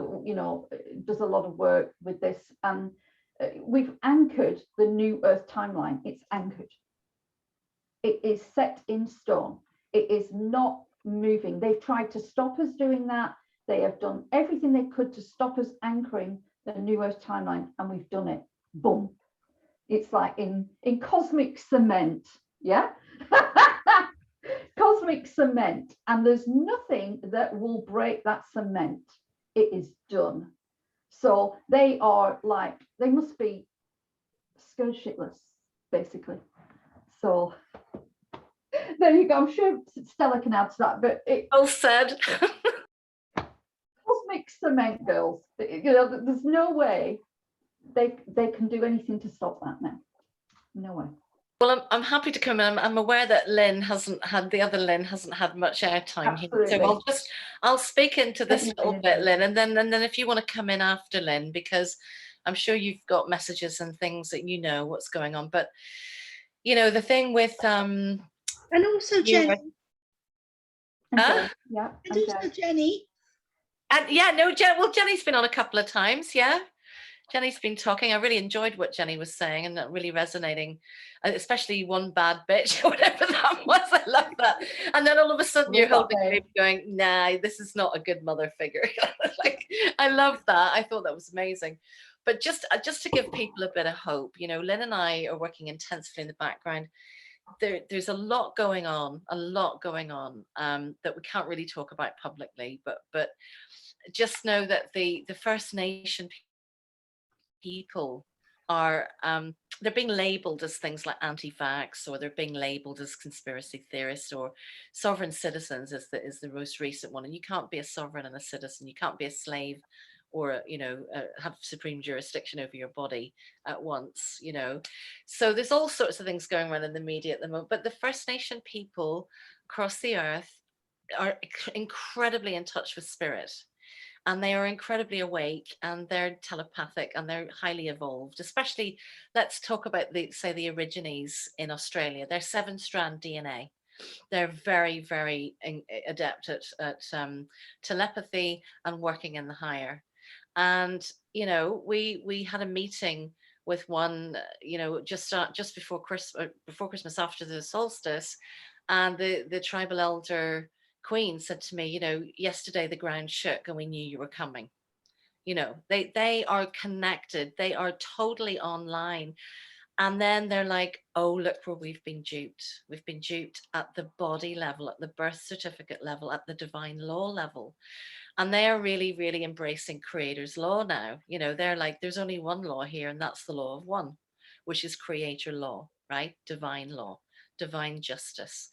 [SPEAKER 4] does a lot of work with this, and we've anchored the new Earth timeline. It's anchored. It is set in stone. It is not moving. They've tried to stop us doing that. They have done everything they could to stop us anchoring the new Earth timeline, and we've done it. Boom. It's like in cosmic cement. Yeah. Cosmic cement, and there's nothing that will break that cement. It is done. So they are like, they must be scared shitless, basically. So there you go. I'm sure Stella can add to that, but it
[SPEAKER 2] Well said.
[SPEAKER 4] cosmic cement, girls. There's no way they can do anything to stop that now. No way.
[SPEAKER 2] Well, I'm happy to come in. I'm aware that Lynn hasn't had much airtime here, so I'll speak into this a little bit, Lynn, and then if you want to come in after Lynn, because I'm sure you've got messages and things that you know what's going on. But the thing with
[SPEAKER 1] and also Jenny,
[SPEAKER 4] Yeah,
[SPEAKER 1] and also Jenny,
[SPEAKER 2] and Jenny's been on a couple of times. Yeah. Jenny's been talking. I really enjoyed what Jenny was saying, and that really resonating, especially one bad bitch or whatever that was. I love that. And then all of a sudden you're holding a baby going, nah, this is not a good mother figure. Like, I love that. I thought that was amazing. But just to give people a bit of hope, Lynn and I are working intensely in the background. There's a lot going on that we can't really talk about publicly, but just know that the First Nation people are they're being labeled as things like anti-vax, or they're being labeled as conspiracy theorists, or sovereign citizens is the most recent one. And you can't be a sovereign and a citizen. You can't be a slave or have supreme jurisdiction over your body at once. So there's all sorts of things going on in the media at the moment. But the First Nation people across the earth are incredibly in touch with spirit. And they are incredibly awake, and they're telepathic, and they're highly evolved. Especially, let's talk about the Aborigines in Australia. They're 7-strand DNA. They're very, very adept at telepathy and working in the higher. And we had a meeting with one, just before Christmas, after the solstice, and the tribal elder Queen said to me, yesterday the ground shook and we knew you were coming. They are connected. They are totally online. And then they're like, oh, look where we've been duped. We've been duped at the body level, at the birth certificate level, at the divine law level. And they are really, really embracing creator's law now. They're like, there's only one law here, and that's the law of one, which is creator law, right? Divine law. divine justice.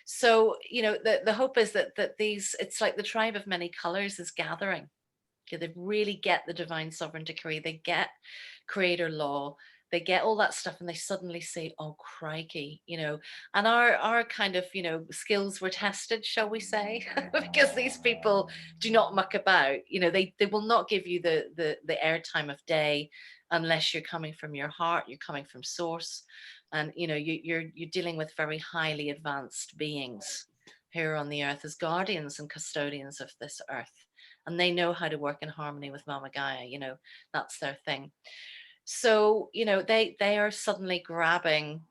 [SPEAKER 2] So, you know, the hope is that these, it's like the tribe of many colors is gathering. Okay, they really get the divine sovereign decree, they get creator law, they get all that stuff, and they suddenly say, oh crikey, you know, and our kind of, you know, skills were tested, shall we say, because these people do not muck about. You know, they will not give you the airtime of day unless you're coming from your heart, you're coming from source, and you know, you're dealing with very highly advanced beings who are on the earth as guardians and custodians of this earth, and they know how to work in harmony with Mama Gaia. You know, that's their thing. So, you know, they are suddenly grabbing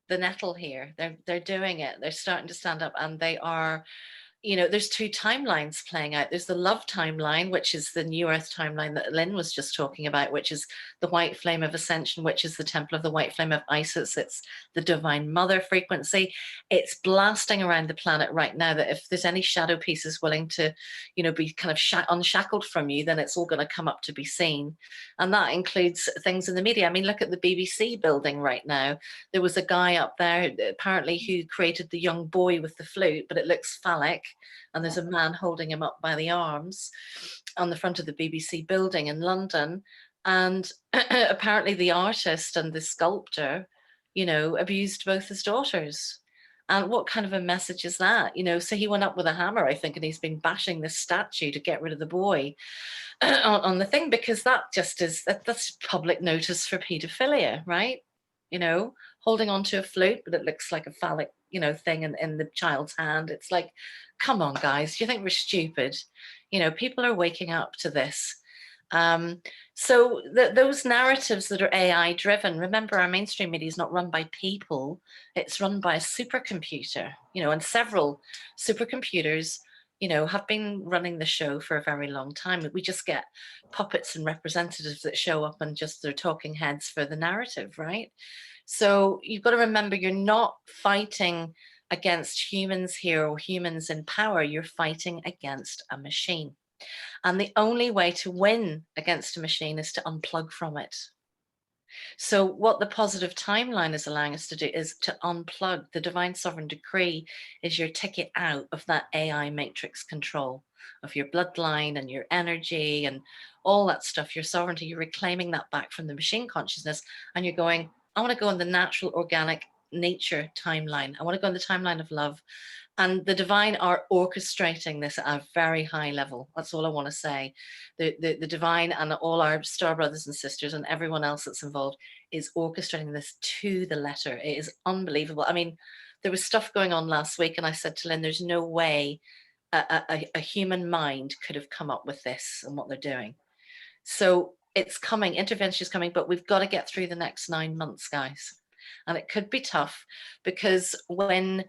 [SPEAKER 2] the nettle here. They're doing it. They're starting to stand up, and they are, you know, there's two timelines playing out. There's the love timeline, which is the new earth timeline that Lynn was just talking about, which is the white flame of ascension, which is the temple of the white flame of Isis. It's the divine mother frequency. It's blasting around the planet right now, that if there's any shadow pieces willing to, you know, be kind of unshackled from you, then it's all going to come up to be seen. And that includes things in the media. I mean, look at the BBC building right now. There was a guy up there apparently who created the young boy with the flute, but it looks phallic, and there's a man holding him up by the arms on the front of the BBC building in London. And apparently the artist and the sculptor, you know, abused both his daughters. And what kind of a message is that? You know, so he went up with a hammer, I think, and he's been bashing this statue to get rid of the boy on the thing, because that just is, that's public notice for paedophilia, right? You know, holding onto a flute, but it looks like a phallic, you know, thing in the child's hand. It's like, come on, guys, do you think we're stupid? You know, people are waking up to this. So those narratives that are AI driven, remember, our mainstream media is not run by people, it's run by a supercomputer, you know, and several supercomputers, you know, have been running the show for a very long time. We just get puppets and representatives that show up and just they're talking heads for the narrative, right? So you've got to remember, you're not fighting against humans here or humans in power, you're fighting against a machine. And the only way to win against a machine is to unplug from it. So what the positive timeline is allowing us to do is to unplug. The divine sovereign decree is your ticket out of that AI matrix control of your bloodline and your energy and all that stuff, your sovereignty. You're reclaiming that back from the machine consciousness, and you're going, I want to go on the natural, organic nature timeline. I want to go on the timeline of love. And the divine are orchestrating this at a very high level. That's all I want to say. The divine and all our star brothers and sisters and everyone else that's involved is orchestrating this to the letter. It is unbelievable. I mean, there was stuff going on last week, and I said to Lynn, there's no way a human mind could have come up with this and what they're doing. So it's coming, intervention is coming, but we've got to get through the next 9 months, guys. And it could be tough, because when,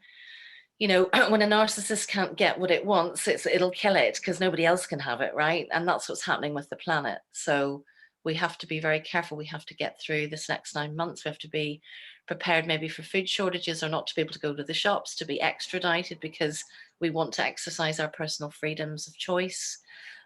[SPEAKER 2] you know, when a narcissist can't get what it wants, it'll kill it, because nobody else can have it, right? And that's what's happening with the planet. So we have to be very careful. We have to get through this next 9 months. We have to be prepared maybe for food shortages, or not to be able to go to the shops, to be extradited because we want to exercise our personal freedoms of choice.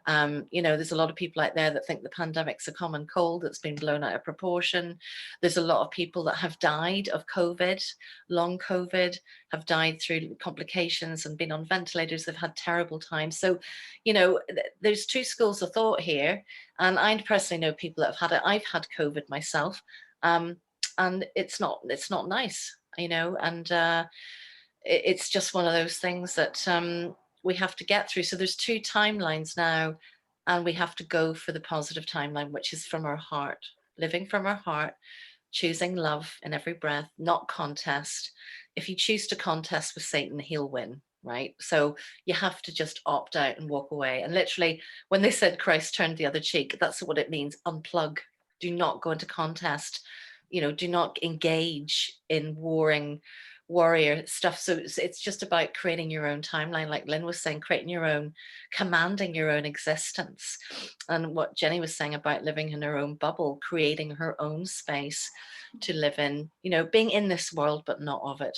[SPEAKER 2] You know, there's a lot of people out there that think the pandemic's a common cold that's been blown out of proportion. There's a lot of people that have died of COVID, long COVID, have died through complications and been on ventilators. They've had terrible times. So, you know, there's two schools of thought here. And I personally know people that have had it. I've had COVID myself, and it's not nice, you know, and it's just one of those things that we have to get through. So there's two timelines now, and we have to go for the positive timeline, which is from our heart, living from our heart, choosing love in every breath, not contest. If you choose to contest with Satan, he'll win, right? So you have to just opt out and walk away. And literally, when they said Christ turned the other cheek, that's what it means. Unplug. Do not go into contest. You know, do not engage in warrior stuff. So it's just about creating your own timeline, like Lynn was saying, creating your own, commanding your own existence. And what Jenny was saying about living in her own bubble, creating her own space to live in, you know, being in this world but not of it.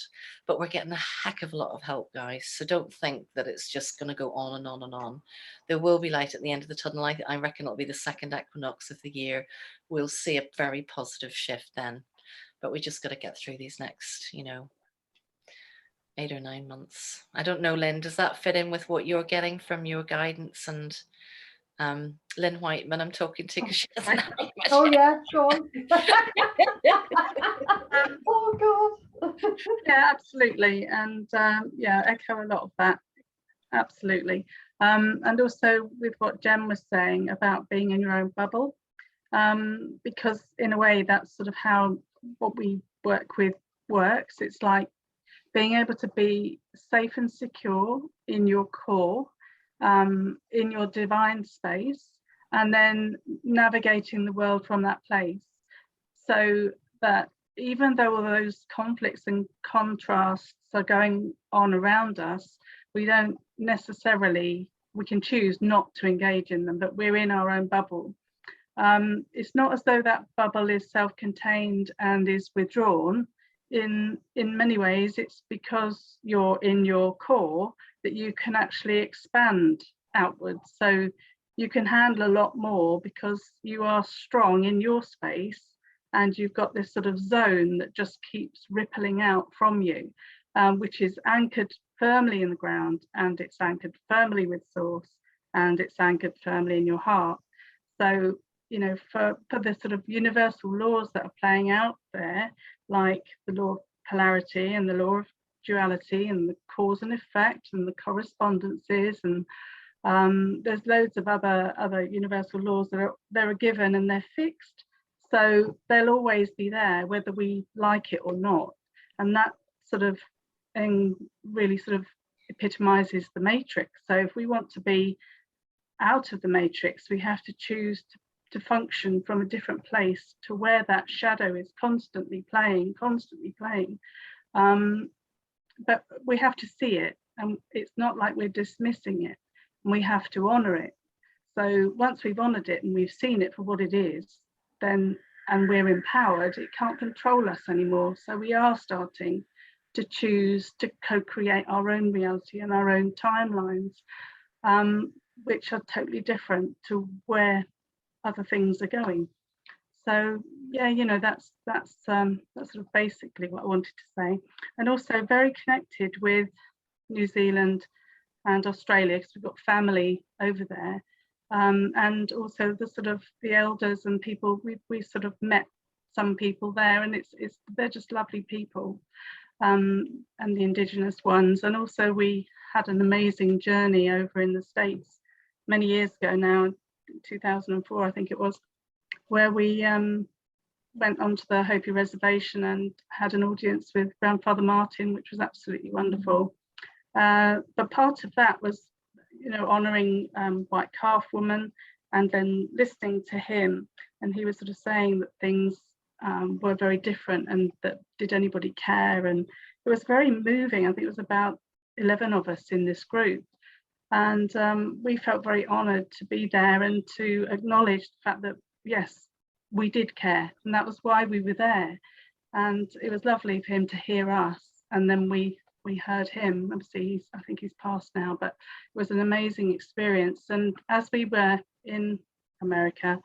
[SPEAKER 2] But we're getting a heck of a lot of help, guys, so don't think that it's just going to go on and on and on. There will be light at the end of the tunnel. I reckon it'll be the second equinox of the year. We'll see a very positive shift then, but we just got to get through these next, you know, 8 or 9 months. I don't know, Lynn, does that fit in with what you're getting from your guidance? And Lyn Whiteman, I'm talking to, because she doesn't have much.
[SPEAKER 4] Oh yeah, go on. Oh God.
[SPEAKER 3] Yeah, absolutely. And yeah, echo a lot of that. Absolutely. And also with what Jem was saying about being in your own bubble, because in a way that's sort of how what we work with works. It's like being able to be safe and secure in your core, in your divine space, and then navigating the world from that place. So that even though all those conflicts and contrasts are going on around us, we don't necessarily, we can choose not to engage in them, but we're in our own bubble. It's not as though that bubble is self-contained and is withdrawn. In many ways, it's because you're in your core that you can actually expand outwards. So you can handle a lot more because you are strong in your space, and you've got this sort of zone that just keeps rippling out from you, which is anchored firmly in the ground, and it's anchored firmly with source, and it's anchored firmly in your heart. So, you know, for the sort of universal laws that are playing out there, like the law of polarity and the law of duality and the cause and effect and the correspondences, and there's loads of other universal laws that are given and they're fixed. So they'll always be there, whether we like it or not. And that sort of really sort of epitomizes the matrix. So if we want to be out of the matrix, we have to choose to function from a different place to where that shadow is constantly playing. But we have to see it, and it's not like we're dismissing it, and we have to honor it. So once we've honored it and we've seen it for what it is, then, and we're empowered, it can't control us anymore. So we are starting to choose to co-create our own reality and our own timelines, which are totally different to where other things are going. So yeah, you know, that's sort of basically what I wanted to say. And also very connected with New Zealand and Australia, because we've got family over there, and also the sort of the elders and people, we sort of met some people there, and they're just lovely people, and the Indigenous ones. And also we had an amazing journey over in the States many years ago now, 2004 I think it was, where we went onto the Hopi reservation and had an audience with Grandfather Martin, which was absolutely wonderful. But part of that was, you know, honouring White Calf Woman, and then listening to him, and he was sort of saying that things were very different, and that did anybody care, and it was very moving. I think it was about 11 of us in this group, and we felt very honoured to be there and to acknowledge the fact that yes, we did care, and that was why we were there. And it was lovely for him to hear us, and then we heard him. Obviously I think he's passed now, but it was an amazing experience. And as we were in America,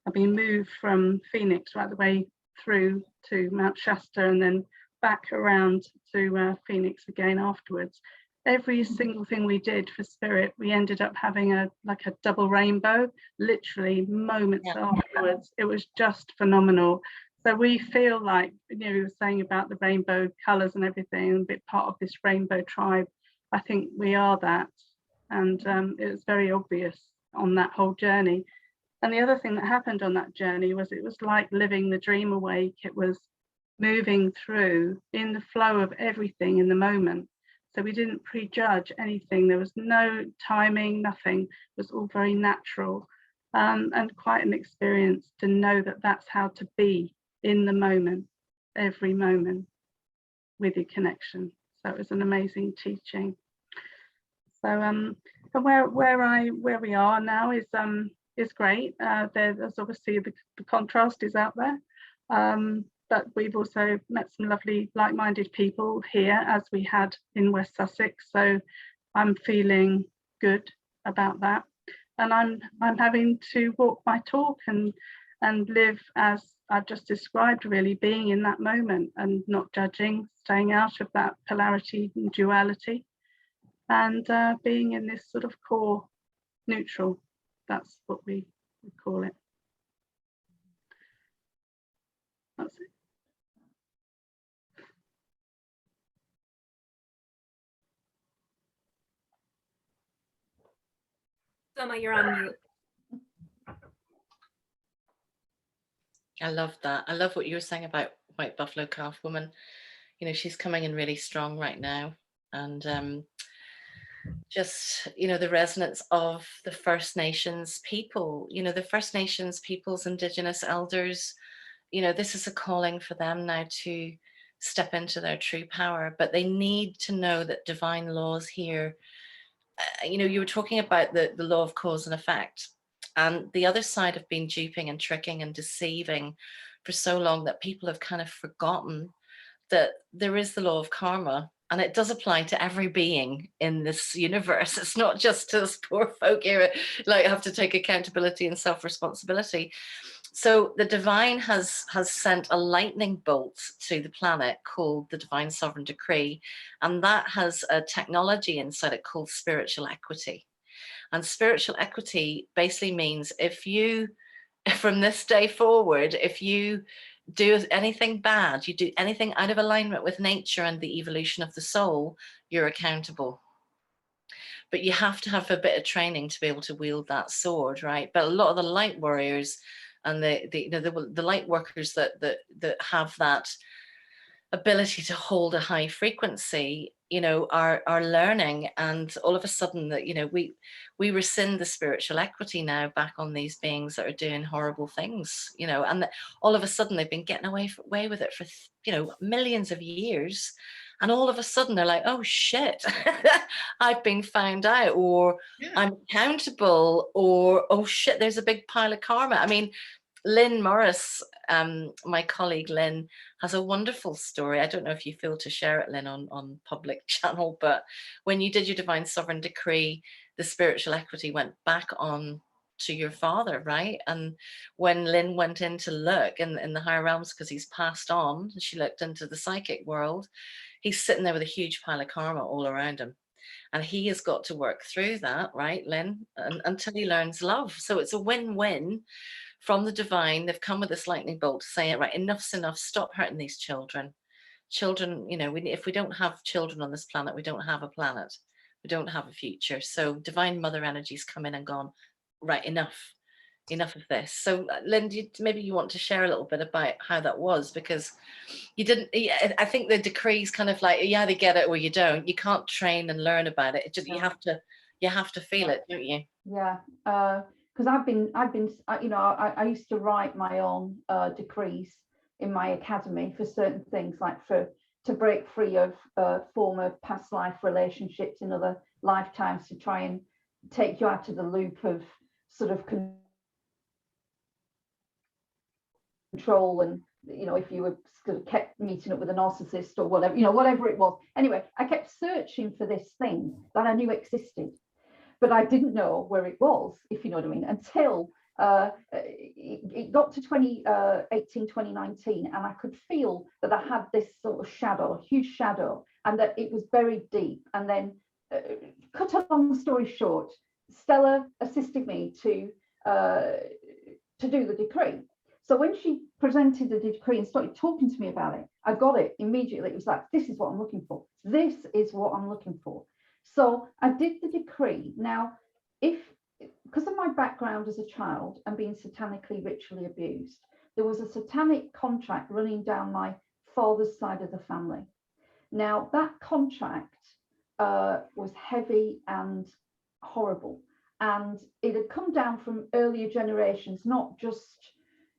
[SPEAKER 3] I've been moved from Phoenix right the way through to Mount Shasta, and then back around to Phoenix again afterwards. Every single thing we did for spirit, we ended up having a double rainbow, literally moments afterwards. It was just phenomenal. So we feel like, you know, we were saying about the rainbow colours and everything, a bit part of this rainbow tribe. I think we are that, and it was very obvious on that whole journey. And the other thing that happened on that journey was it was like living the dream awake. It was moving through in the flow of everything in the moment. So we didn't prejudge anything. There was no timing, nothing. It was all very natural, and quite an experience to know that that's how to be in the moment, every moment, with your connection. So it was an amazing teaching. So where we are now is great. There's obviously the contrast is out there. But we've also met some lovely like-minded people here, as we had in West Sussex. So I'm feeling good about that. And I'm having to walk my talk and and live as I've just described, really being in that moment and not judging, staying out of that polarity and duality, and being in this sort of core neutral. That's what we call it. That's it.
[SPEAKER 5] Soma, you're on mute.
[SPEAKER 2] I love that. I love what you were saying about White Buffalo Calf Woman. You know, she's coming in really strong right now. And just, you know, the resonance of the First Nations people, you know, the First Nations peoples, Indigenous elders, you know, this is a calling for them now to step into their true power, but they need to know that divine laws here, you know, you were talking about the law of cause and effect, and the other side of being duping and tricking and deceiving for so long that people have kind of forgotten that there is the law of karma, and it does apply to every being in this universe. It's not just to us poor folk here, like have to take accountability and self-responsibility. So the divine has sent a lightning bolt to the planet called the Divine Sovereign Decree, and that has a technology inside it called spiritual equity. And spiritual equity basically means if you, from this day forward, if you do anything bad, you do anything out of alignment with nature and the evolution of the soul, you're accountable. But you have to have a bit of training to be able to wield that sword, right? But a lot of the light warriors and the light workers that have that ability to hold a high frequency, you know, are learning, and all of a sudden that, you know, we rescind the spiritual equity now back on these beings that are doing horrible things, you know, and all of a sudden they've been getting away with it for, you know, millions of years, and all of a sudden they're like, oh shit, I've been found out, or I'm accountable, or oh shit, there's a big pile of karma. I mean, Lynn Morris, my colleague Lynn, has a wonderful story. I don't know if you feel to share it, Lynn, on public channel, but when you did your Divine Sovereign Decree, the spiritual equity went back on to your father, right? And when Lynn went in to look in the higher realms, because he's passed on, she looked into the psychic world, he's sitting there with a huge pile of karma all around him. And he has got to work through that, right, Lynn, until he learns love. So it's a win-win. From the divine, they've come with this lightning bolt to say, right, enough's enough, stop hurting these children. Children, you know, if we don't have children on this planet, we don't have a planet. We don't have a future. So divine mother energies come in and gone, right, enough of this. So Lynn, maybe you want to share a little bit about how that was, because you didn't, I think the decree's kind of like, yeah, they get it or you don't. You can't train and learn about it. It's just, you have to feel it, don't you?
[SPEAKER 4] Yeah. Because I've been, you know, I used to write my own decrees in my academy for certain things, like to break free of former past life relationships in other lifetimes, to try and take you out of the loop of sort of control, and, you know, if you were sort of kept meeting up with a narcissist or whatever, you know, whatever it was. Anyway, I kept searching for this thing that I knew existed, but I didn't know where it was, if you know what I mean, until it got to 2018, 2019, and I could feel that I had this sort of shadow, a huge shadow, and that it was buried deep. And then, cut a long story short, Stella assisted me to do the decree. So when she presented the decree and started talking to me about it, I got it immediately. It was like, this is what I'm looking for. This is what I'm looking for. So I did the decree. Now, because of my background as a child and being satanically ritually abused, there was a satanic contract running down my father's side of the family. Now, that contract was heavy and horrible, and it had come down from earlier generations,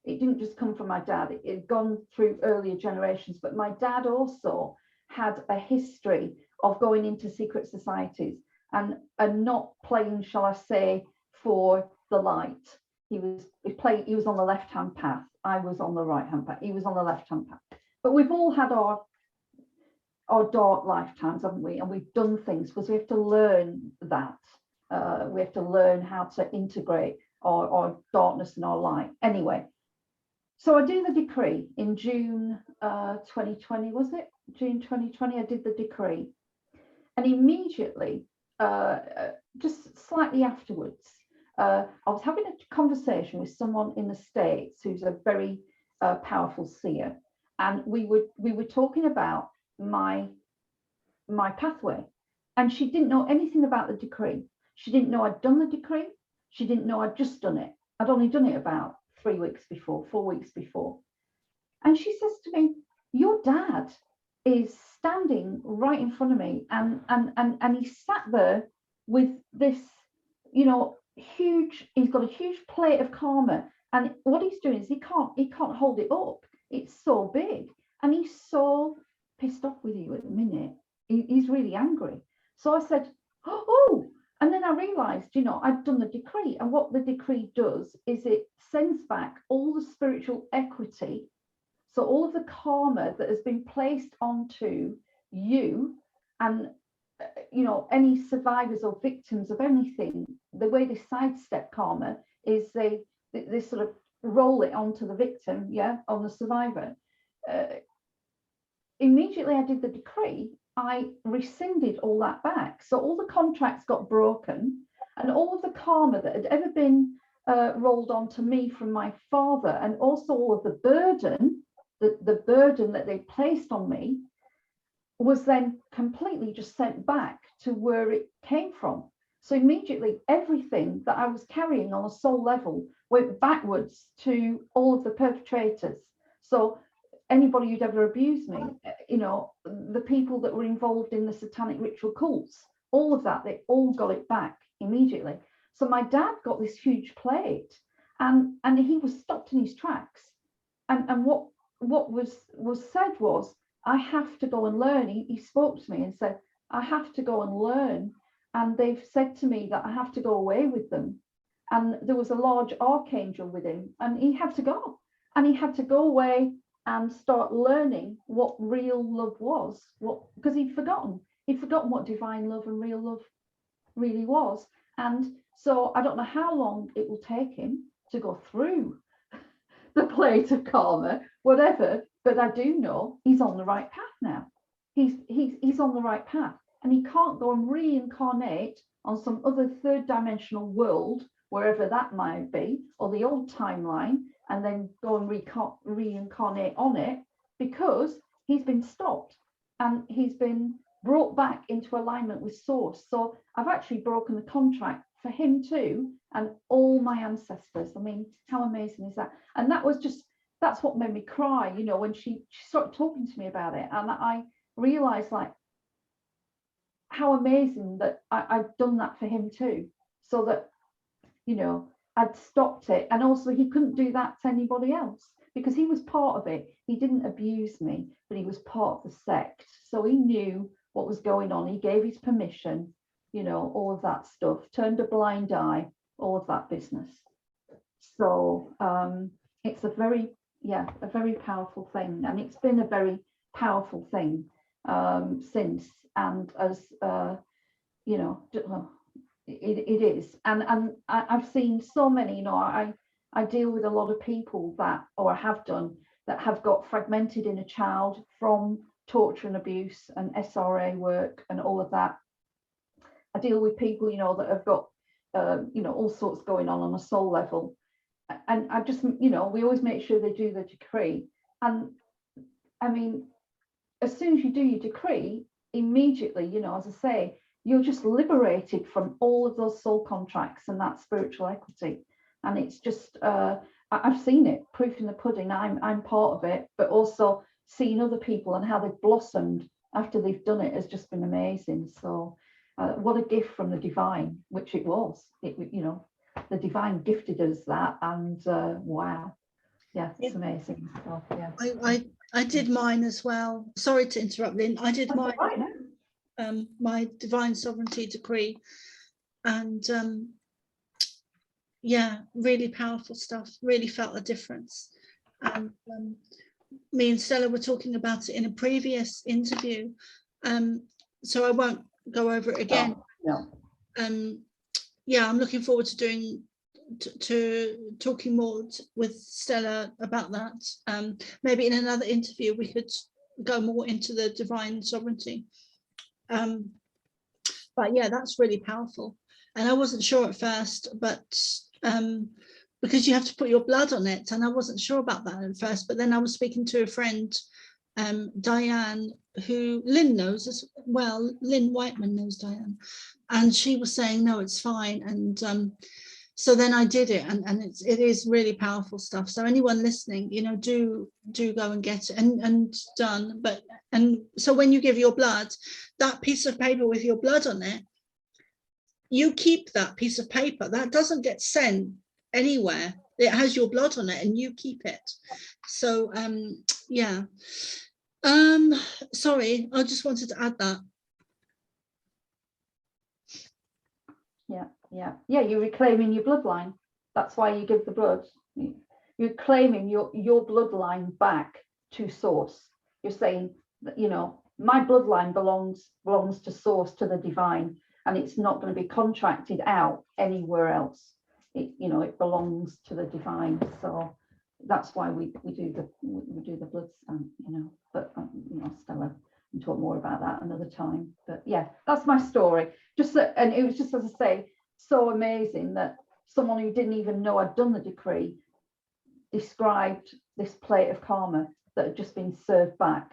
[SPEAKER 4] it didn't just come from my dad, it had gone through earlier generations, but my dad also had a history of going into secret societies and not playing, shall I say, for the light. He was on the left-hand path. I was on the right-hand path. He was on the left-hand path. But we've all had our dark lifetimes, haven't we? And we've done things because we have to learn that. We have to learn how to integrate our darkness and our light. Anyway, So I do the decree in June 2020, was it? June 2020, I did the decree. And immediately, just slightly afterwards, I was having a conversation with someone in the States who's a very powerful seer. And we were talking about my pathway. And she didn't know anything about the decree. She didn't know I'd done the decree. She didn't know I'd just done it. I'd only done it about 3 weeks before, 4 weeks before. And she says to me, your dad is standing right in front of me, and he sat there with this, you know, he's got a huge plate of karma, and what he's doing is he can't hold it up. It's so big, and he's so pissed off with you at the minute. He's really angry. So I said, oh, and then I realized, you know, I'd done the decree, and what the decree does is it sends back all the spiritual equity. So all of the karma that has been placed onto you, and you know, any survivors or victims of anything, the way they sidestep karma is they sort of roll it onto the victim, yeah, on the survivor. Immediately I did the decree, I rescinded all that back. So all the contracts got broken, and all of the karma that had ever been rolled onto me from my father, and also all of the burden, the burden that they placed on me, was then completely just sent back to where it came from. So immediately everything that I was carrying on a soul level went backwards to all of the perpetrators. So anybody who'd ever abused me, you know, the people that were involved in the satanic ritual cults, all of that, they all got it back immediately. So my dad got this huge plate, and he was stopped in his tracks. And what was said was, I have to go and learn. He spoke to me and said, I have to go and learn. And they've said to me that I have to go away with them. And there was a large archangel with him, and he had to go. And he had to go away and start learning what real love was, because he'd forgotten what divine love and real love really was. And so I don't know how long it will take him to go through the plate of karma, whatever, but I do know he's on the right path now. He's on the right path, and he can't go and reincarnate on some other third dimensional world, wherever that might be, or the old timeline, and then go and reincarnate on it, because he's been stopped and he's been brought back into alignment with source. So I've actually broken the contract for him too, and all my ancestors. I mean, how amazing is that? And that's what made me cry, you know, when she started talking to me about it. And I realized, like, how amazing that I'd done that for him too, so that, you know, I'd stopped it. And also he couldn't do that to anybody else, because he was part of it. He didn't abuse me, but he was part of the sect, so he knew what was going on. He gave his permission, you know, all of that stuff, turned a blind eye, all of that business. So it's a very powerful thing, and it's been a very powerful thing since. And as you know, it is, and I've seen so many, you know, I deal with a lot of people that, or have done, that have got fragmented inner child from torture and abuse and SRA work and all of that. I deal with people, you know, that have got you know, all sorts going on a soul level, and I just, you know, we always make sure they do the decree. And I mean, as soon as you do your decree, immediately, you know, as I say, you're just liberated from all of those soul contracts and that spiritual equity. And it's just I've seen it, proof in the pudding. I'm part of it, but also seeing other people and how they've blossomed after they've done it has just been amazing. So what a gift from the divine, which it was. You know, the divine gifted us that, and wow, yeah, it's amazing. So, yeah.
[SPEAKER 1] I did mine as well. Sorry to interrupt, Lynn. I did mine. My divine sovereignty decree, and yeah, really powerful stuff. Really felt a difference. And me and Stella were talking about it in a previous interview, so I won't go over it again.
[SPEAKER 4] No.
[SPEAKER 1] Yeah, I'm looking forward to doing to talking more with Stella about that. Maybe in another interview we could go more into the divine sovereignty. But yeah, that's really powerful. And I wasn't sure at first, but because you have to put your blood on it, and I wasn't sure about that at first. But then I was speaking to a friend, Diane, who Lynn knows as well. Lyn Whiteman knows Diane, and she was saying, no, it's fine. And so then I did it, and it is really powerful stuff. So anyone listening, you know, do go and get it and done. But and so when you give your blood, that piece of paper with your blood on it, you keep that piece of paper. That doesn't get sent anywhere. It has your blood on it, and you keep it. So yeah. Sorry, I just wanted to add that.
[SPEAKER 4] Yeah, you're reclaiming your bloodline. That's why you give the blood. You're claiming your bloodline back to source. You're saying that, you know, my bloodline belongs to source, to the divine, and it's not going to be contracted out anywhere else. It belongs to the divine. So that's why we do the blood stamp, you know. But Stella can talk more about that another time. But yeah, that's my story. Just that, and it was just, as I say, so amazing that someone who didn't even know I'd done the decree described this plate of karma that had just been served back.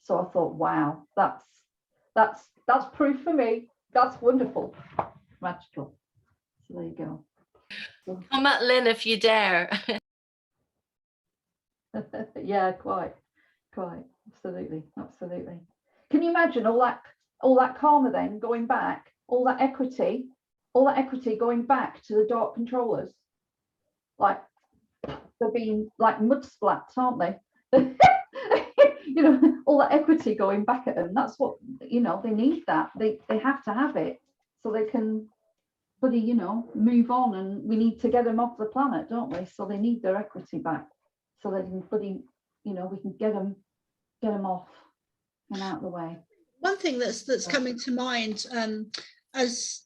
[SPEAKER 4] So I thought, wow, that's proof for me. That's wonderful, magical. So there you go.
[SPEAKER 2] Come at Lynn if you dare.
[SPEAKER 4] Yeah, quite, absolutely. Can you imagine all that karma then going back, all that equity going back to the dark controllers? Like, they're being like mud splats, aren't they? You know, all that equity going back at them. That's what, you know, they need that. They have to have it so they can bloody, you know, move on, and we need to get them off the planet, don't we? So they need their equity back so they can bloody, you know, we can get them off and out of the way.
[SPEAKER 1] One thing that's coming to mind, as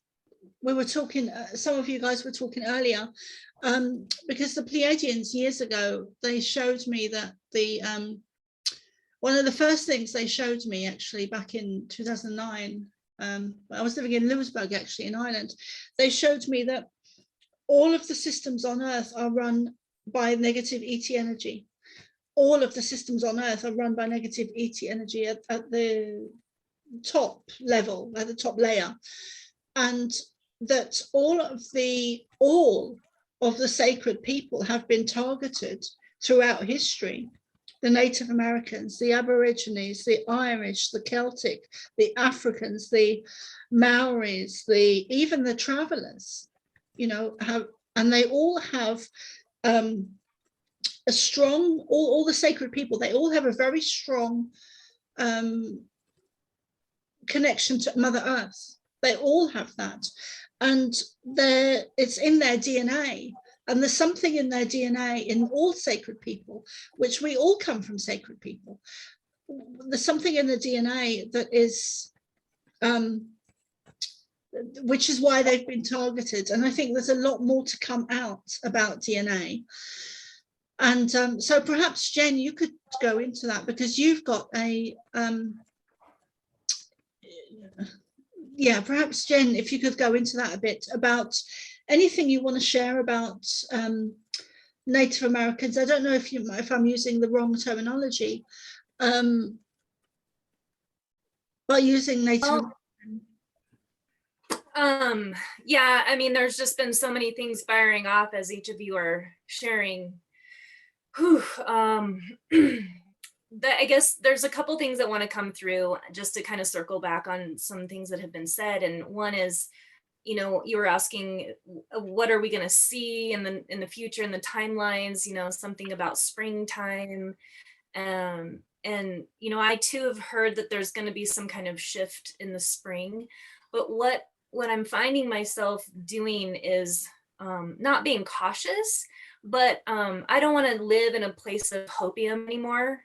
[SPEAKER 1] we were talking, some of you guys were talking earlier, because the Pleiadians years ago, they showed me that the one of the first things they showed me, actually back in 2009, I was living in Lewisburg, actually in Ireland, they showed me that all of the systems on Earth are run by negative ET energy. All of the systems on Earth are run by negative ET energy at the top level, at the top layer, and that all of the sacred people have been targeted throughout history. The Native Americans, the Aborigines, the Irish, the Celtic, the Africans, the Maoris, even the travelers, you know, and they all have a strong, all the sacred people, they all have a very strong connection to Mother Earth. They all have that, and it's in their DNA. And there's something in their DNA in all sacred people, which we all come from sacred people. There's something in the DNA that is, which is why they've been targeted. And I think there's a lot more to come out about DNA. And so perhaps, Jen, you could go into that, because you've got a, yeah, perhaps Jen, if you could go into that a bit, about anything you want to share about Native Americans. I don't know if I'm using the wrong terminology, but using Native.
[SPEAKER 5] Yeah, I mean, there's just been so many things firing off as each of you are sharing. I guess there's a couple things that want to come through just to kind of circle back on some things that have been said. And one is, you know, you were asking, what are we going to see in the future, in the timelines, you know, something about springtime. And, you know, I too have heard that there's going to be some kind of shift in the spring. But what I'm finding myself doing is not being cautious, but I don't want to live in a place of hopium anymore.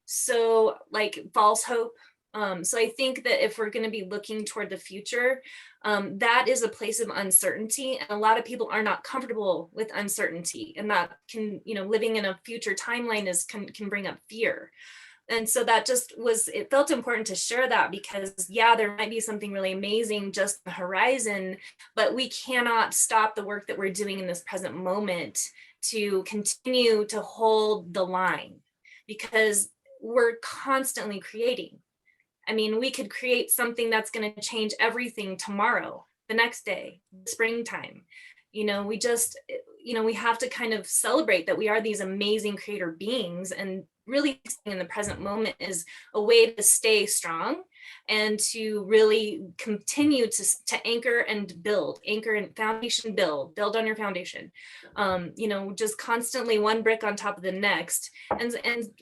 [SPEAKER 5] So like false hope, So I think that if we're going to be looking toward the future, that is a place of uncertainty. And a lot of people are not comfortable with uncertainty, and that can, living in a future timeline can bring up fear. And so that it felt important to share that, because there might be something really amazing just on the horizon, but we cannot stop the work that we're doing in this present moment to continue to hold the line, because we're constantly creating. I mean, we could create something that's going to change everything tomorrow, the next day, springtime. We have to kind of celebrate that we are these amazing creator beings, and really in the present moment is a way to stay strong and to really continue to anchor and foundation, build on your foundation. Just constantly one brick on top of the next, and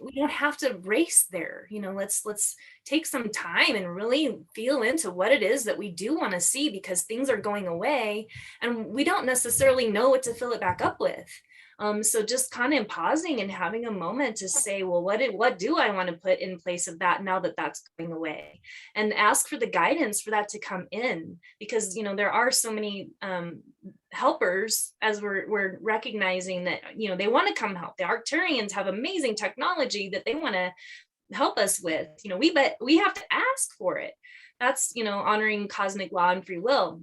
[SPEAKER 5] we don't have to race there. Let's take some time and really feel into what it is that we do want to see, because things are going away and we don't necessarily know what to fill it back up with. So just kind of pausing and having a moment to say, well, what do I want to put in place of that now that that's going away, and ask for the guidance for that to come in, because there are so many helpers, as we're recognizing that they want to come help. The Arcturians have amazing technology that they want to help us with. But we have to ask for it. That's honoring cosmic law and free will.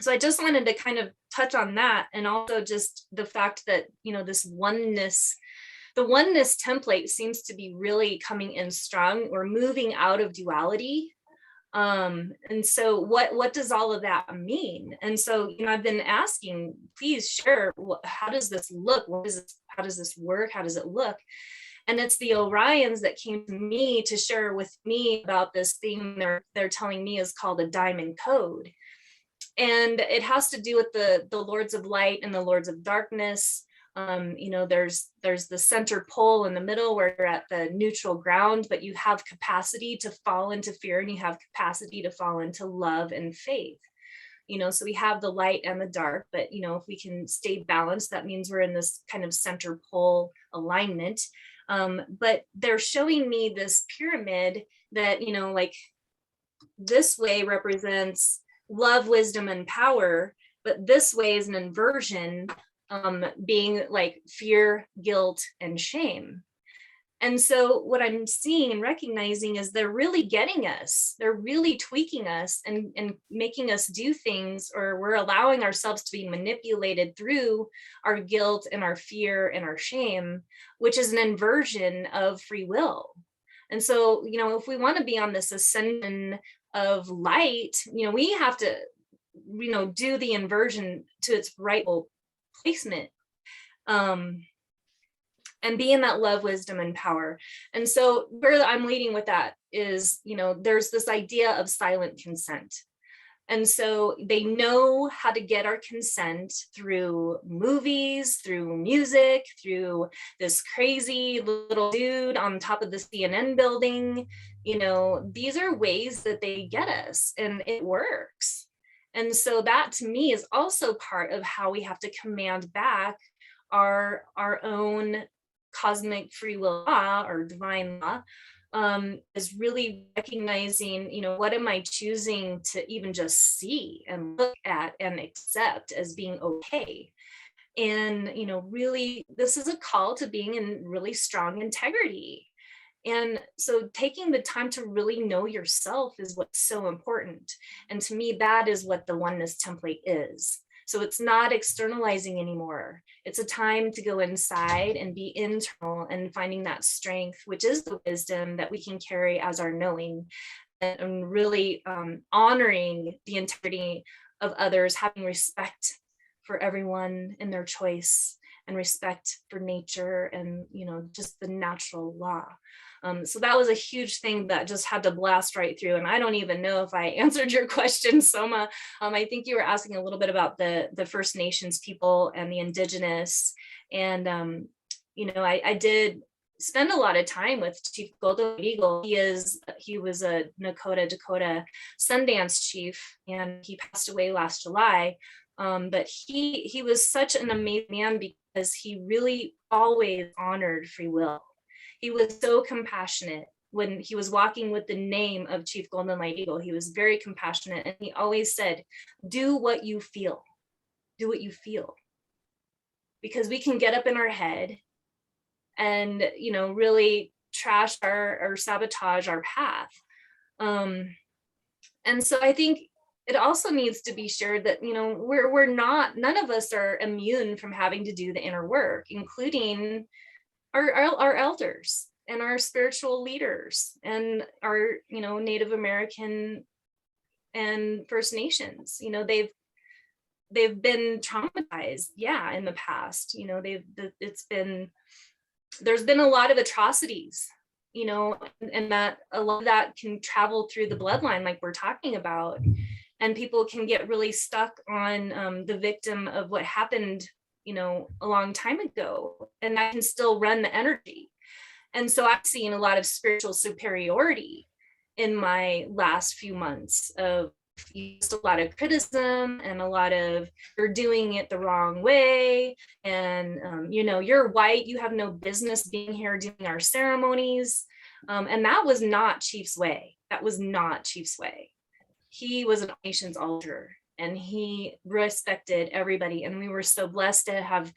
[SPEAKER 5] So I just wanted to kind of touch on that, and also just the fact that this oneness, the oneness template seems to be really coming in strong. We're moving out of duality. And so what does all of that mean? And so I've been asking, please share, how does this look? How does this work? How does it look? And it's the Orions that came to me to share with me about this thing they're telling me is called a diamond code. And it has to do with the Lords of Light and the Lords of Darkness. There's the center pole in the middle where you're at the neutral ground, but you have capacity to fall into fear, and you have capacity to fall into love and faith. So we have the light and the dark, but if we can stay balanced, that means we're in this kind of center pole alignment. But they're showing me this pyramid that, like this way represents love, wisdom, and power, but this way is an inversion, being like fear, guilt, and shame. And so what I'm seeing and recognizing is they're really getting us. They're really tweaking us and making us do things, or we're allowing ourselves to be manipulated through our guilt and our fear and our shame, which is an inversion of free will. And so, if we want to be on this ascension of light, we have to, do the inversion to its rightful placement. And be in that love, wisdom, and power. And so where I'm leading with that is, there's this idea of silent consent. And so they know how to get our consent through movies, through music, through this crazy little dude on top of the CNN building. These are ways that they get us, and it works. And so that to me is also part of how we have to command back our own cosmic free will law, or divine law, is really recognizing, what am I choosing to even just see and look at and accept as being okay. And, really, this is a call to being in really strong integrity. And so taking the time to really know yourself is what's so important. And to me, that is what the oneness template is. So it's not externalizing anymore. It's a time to go inside and be internal and finding that strength, which is the wisdom that we can carry as our knowing, and really honoring the integrity of others, having respect for everyone and their choice, and respect for nature and, just the natural law. So that was a huge thing that just had to blast right through. And I don't even know if I answered your question, Soma. I think you were asking a little bit about the First Nations people and the Indigenous. And, I did spend a lot of time with Chief Golden Eagle. He was a Dakota Sundance chief, and he passed away last July. But he was such an amazing man, because he really always honored free will. He was so compassionate, when he was walking with the name of Chief Golden Light Eagle, he was very compassionate, and he always said, do what you feel. Do what you feel. Because we can get up in our head and, you know, really trash or sabotage our path. And so I think it also needs to be shared that, you know, we're not, none of us are immune from having to do the inner work, including our elders and our spiritual leaders and our, you know, Native American and First Nations. You know, they've been traumatized, yeah, in the past. You know, there's been a lot of atrocities, you know, and that a lot of that can travel through the bloodline, like we're talking about, and people can get really stuck on the victim of what happened, you know, a long time ago, and that can still run the energy. And so I've seen a lot of spiritual superiority in my last few months of just a lot of criticism and a lot of, you're doing it the wrong way, and you know, you're white, you have no business being here doing our ceremonies. And that was not Chief's way. That was not Chief's way. He was a nation's altar, and he respected everybody, and we were so blessed to have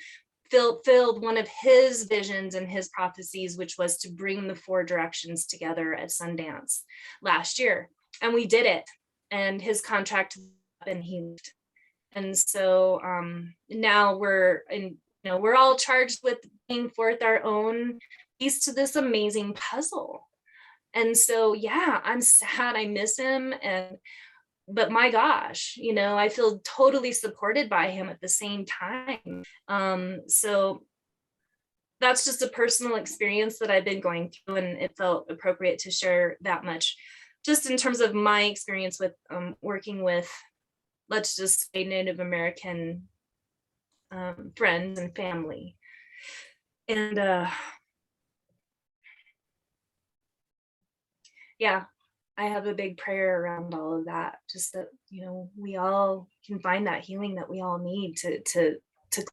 [SPEAKER 5] filled one of his visions and his prophecies, which was to bring the 4 directions together at Sundance last year. And we did it, and his contract and he left. And so now we're all charged with bringing forth our own piece to this amazing puzzle. And so, yeah, I'm sad, I miss him, but my gosh, you know, I feel totally supported by him at the same time. So that's just a personal experience that I've been going through, and it felt appropriate to share that much, just in terms of my experience with working with, let's just say, Native American friends and family. And yeah, I have a big prayer around all of that, just that, you know, we all can find that healing that we all need to clear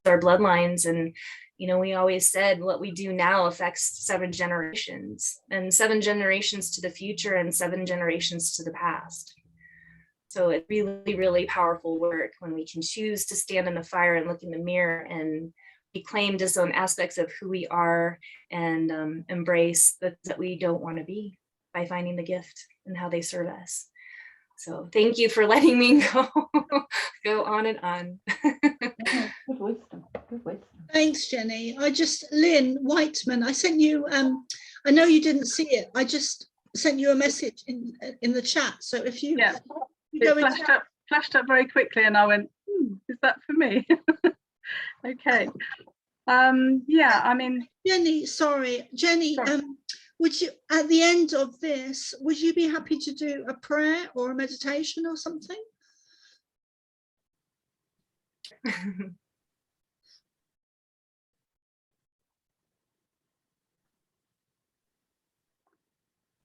[SPEAKER 5] our bloodlines. And, you know, we always said what we do now affects 7 generations, and 7 generations to the future, and 7 generations to the past. So it's really, really powerful work when we can choose to stand in the fire and look in the mirror and reclaim just some aspects of who we are, and embrace that we don't want to be, by finding the gift and how they serve us. So thank you for letting me go on and on.
[SPEAKER 4] Good wisdom, good wisdom.
[SPEAKER 1] Thanks, Jenny. Lyn Whiteman, I sent you, I know you didn't see it. I just sent you a message in the chat. So if you,
[SPEAKER 3] yeah,
[SPEAKER 1] you
[SPEAKER 3] it flashed up very quickly, and I went, is that for me? Okay. Yeah, I mean,
[SPEAKER 1] Jenny, sorry, would you, at the end of this, would you be happy to do a prayer or a meditation or something?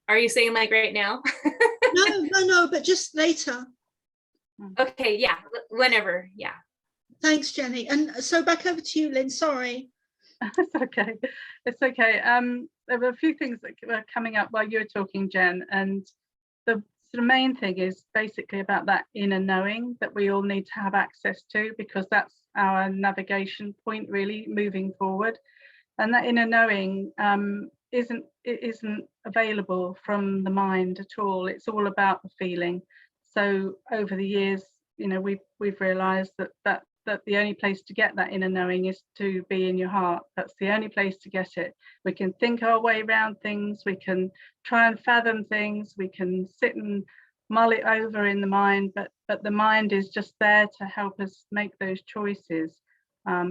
[SPEAKER 5] Are you saying like right now?
[SPEAKER 1] No, but just later.
[SPEAKER 5] Okay, yeah, whenever, yeah.
[SPEAKER 1] Thanks, Jenny. And so back over to you, Lynn, sorry.
[SPEAKER 3] It's okay. It's okay. There were a few things that were coming up while you were talking, Jen, and the sort of main thing is basically about that inner knowing that we all need to have access to, because that's our navigation point, really, moving forward. And that inner knowing isn't available from the mind at all. It's all about the feeling. So over the years, you know, we've realized that the only place to get that inner knowing is to be in your heart. That's the only place to get it. We can think our way around things, we can try and fathom things, we can sit and mull it over in the mind, but the mind is just there to help us make those choices,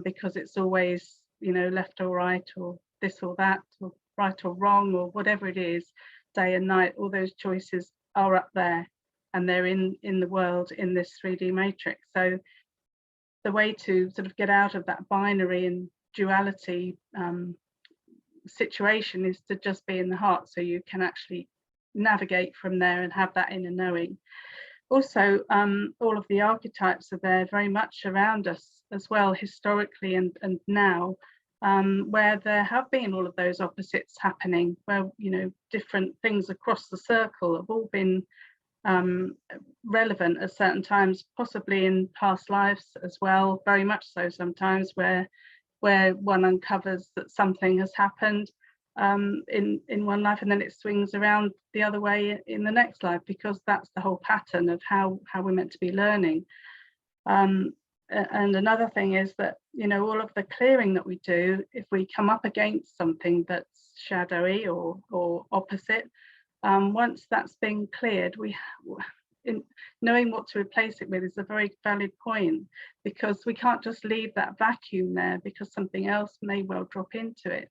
[SPEAKER 3] because it's always, you know, left or right, or this or that, or right or wrong, or whatever it is, day and night. All those choices are up there, and they're in the world, in this 3D matrix. So the way to sort of get out of that binary and duality situation is to just be in the heart, so you can actually navigate from there and have that inner knowing. Also, all of the archetypes are there very much around us as well, historically and now. where there have been all of those opposites happening, where, you know, different things across the circle have all been relevant at certain times, possibly in past lives as well, very much so sometimes, where one uncovers that something has happened in one life, and then it swings around the other way in the next life, because that's the whole pattern of how we're meant to be learning. And another thing is that, you know, all of the clearing that we do, if we come up against something that's shadowy or opposite, once that's been cleared, knowing what to replace it with is a very valid point, because we can't just leave that vacuum there, because something else may well drop into it.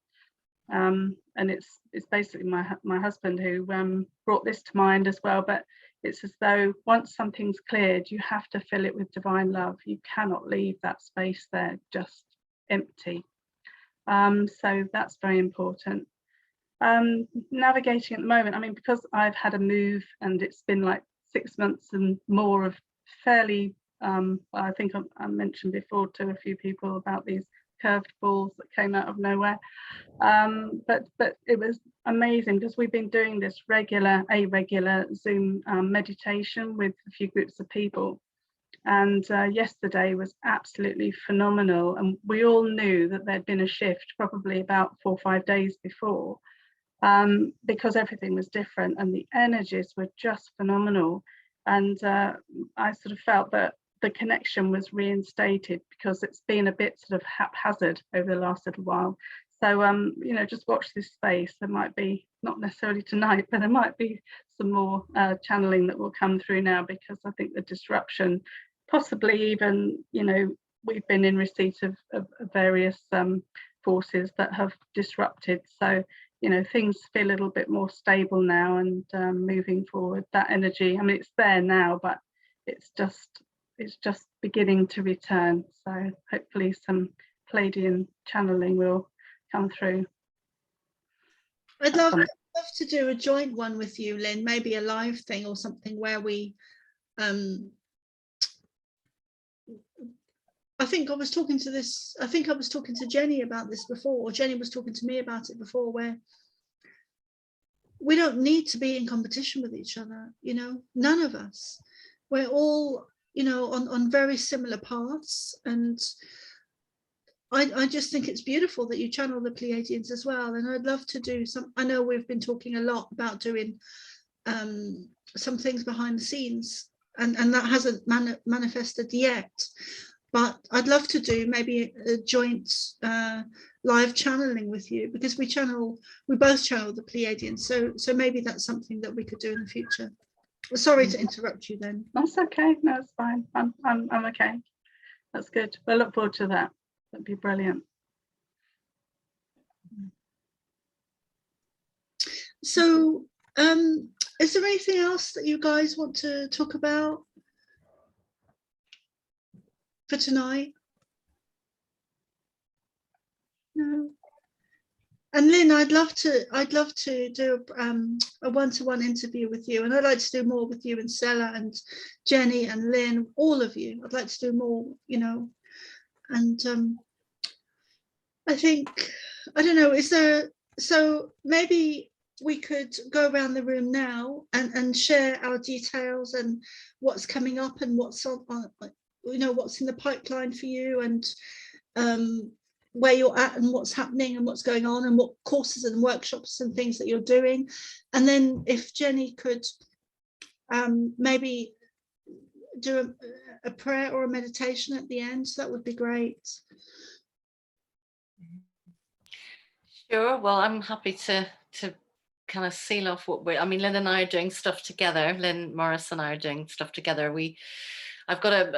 [SPEAKER 3] And it's basically my husband who brought this to mind as well, but it's as though once something's cleared, you have to fill it with divine love. You cannot leave that space there just empty. So that's very important. Navigating at the moment, I mean, because I've had a move and it's been like 6 months and more of fairly, I think I mentioned before to a few people about these curved balls that came out of nowhere. But it was amazing, because we've been doing this regular Zoom meditation with a few groups of people, and yesterday was absolutely phenomenal. And we all knew that there'd been a shift probably about 4 or 5 days before, because everything was different and the energies were just phenomenal. And I sort of felt that the connection was reinstated, because it's been a bit sort of haphazard over the last little while. So you know, just watch this space. There might be, not necessarily tonight, but there might be some more channeling that will come through now, because I think the disruption, possibly even, you know, we've been in receipt of various forces that have disrupted. So, you know, things feel a little bit more stable now, and moving forward, that energy, I mean, it's there now, but it's just beginning to return. So hopefully some Palladian channeling will come through.
[SPEAKER 1] I'd love to do a joint one with you, Lynn, maybe a live thing or something where we I think I was talking to Jenny about this before, or Jenny was talking to me about it before, where we don't need to be in competition with each other, you know, none of us. We're all, you know, on very similar paths, and I just think it's beautiful that you channel the Pleiadians as well. And I'd love to do some, I know we've been talking a lot about doing some things behind the scenes, and that hasn't manifested yet, but I'd love to do maybe a joint live channeling with you, because we both channel the Pleiadians, so maybe that's something that we could do in the future. Sorry to interrupt you then.
[SPEAKER 3] That's okay, no, it's fine. I'm okay. That's good. We'll look forward to that. That'd be brilliant.
[SPEAKER 1] So is there anything else that you guys want to talk about for tonight? No. And Lynn, I'd love to do a one-to-one interview with you, and I'd like to do more with you and Stella and Jenny and Lynn, all of you. I'd like to do more, you know. And I think, I don't know, is there, so maybe we could go around the room now and share our details and what's coming up and what's on, you know, what's in the pipeline for you, and where you're at and what's happening and what's going on, and what courses and workshops and things that you're doing. And then if Jenny could maybe do a prayer or a meditation at the end, that would be great.
[SPEAKER 2] Sure. Well, I'm happy to kind of seal off what I mean, Lynn and I are doing stuff together. Lynn Morris and I are doing stuff together. I've got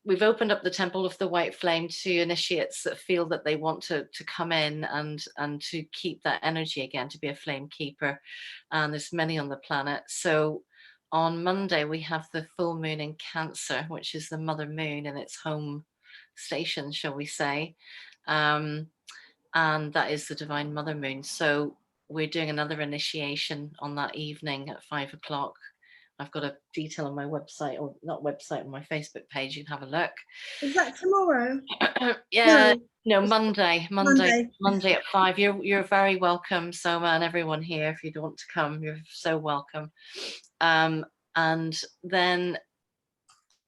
[SPEAKER 2] we've opened up the Temple of the White Flame to initiates that feel that they want to come in and to keep that energy again, to be a flame keeper. And there's many on the planet. So on Monday, we have the full moon in Cancer, which is the mother moon in its home station, shall we say. And that is the divine mother moon. So we're doing another initiation on that evening at 5 o'clock I've got a detail on my website, or not website, on my Facebook page. You can have a look.
[SPEAKER 1] Is that tomorrow?
[SPEAKER 2] Yeah,
[SPEAKER 1] No,
[SPEAKER 2] no, Monday at 5. You're very welcome, Soma, and everyone here. If you don't want to come, you're so welcome. And then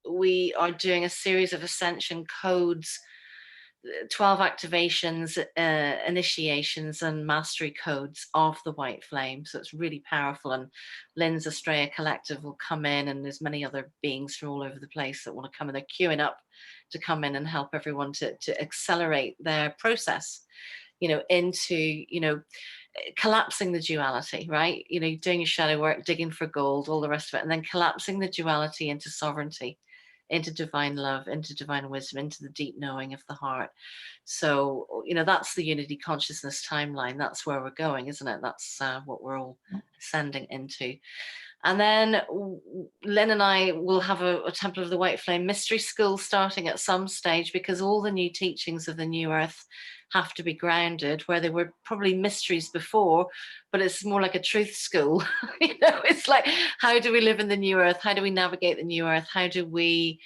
[SPEAKER 2] we are doing a series of ascension codes, 12 activations, initiations and mastery codes of the white flame. So it's really powerful. And Lyn's Australia Collective will come in, and there's many other beings from all over the place that want to come in. They're queuing up to come in and help everyone to accelerate their process, into, collapsing the duality, right? Doing your shadow work, digging for gold, all the rest of it, and then collapsing the duality into sovereignty, into divine love, into divine wisdom, into the deep knowing of the heart. So, that's the unity consciousness timeline. That's where we're going, isn't it? That's what we're all ascending into. And then Lynn and I will have a Temple of the White Flame mystery school starting at some stage, because all the new teachings of the New Earth have to be grounded where they were probably mysteries before, but it's more like a truth school. It's like, how do we live in the New Earth? How do we navigate the New Earth? How do we,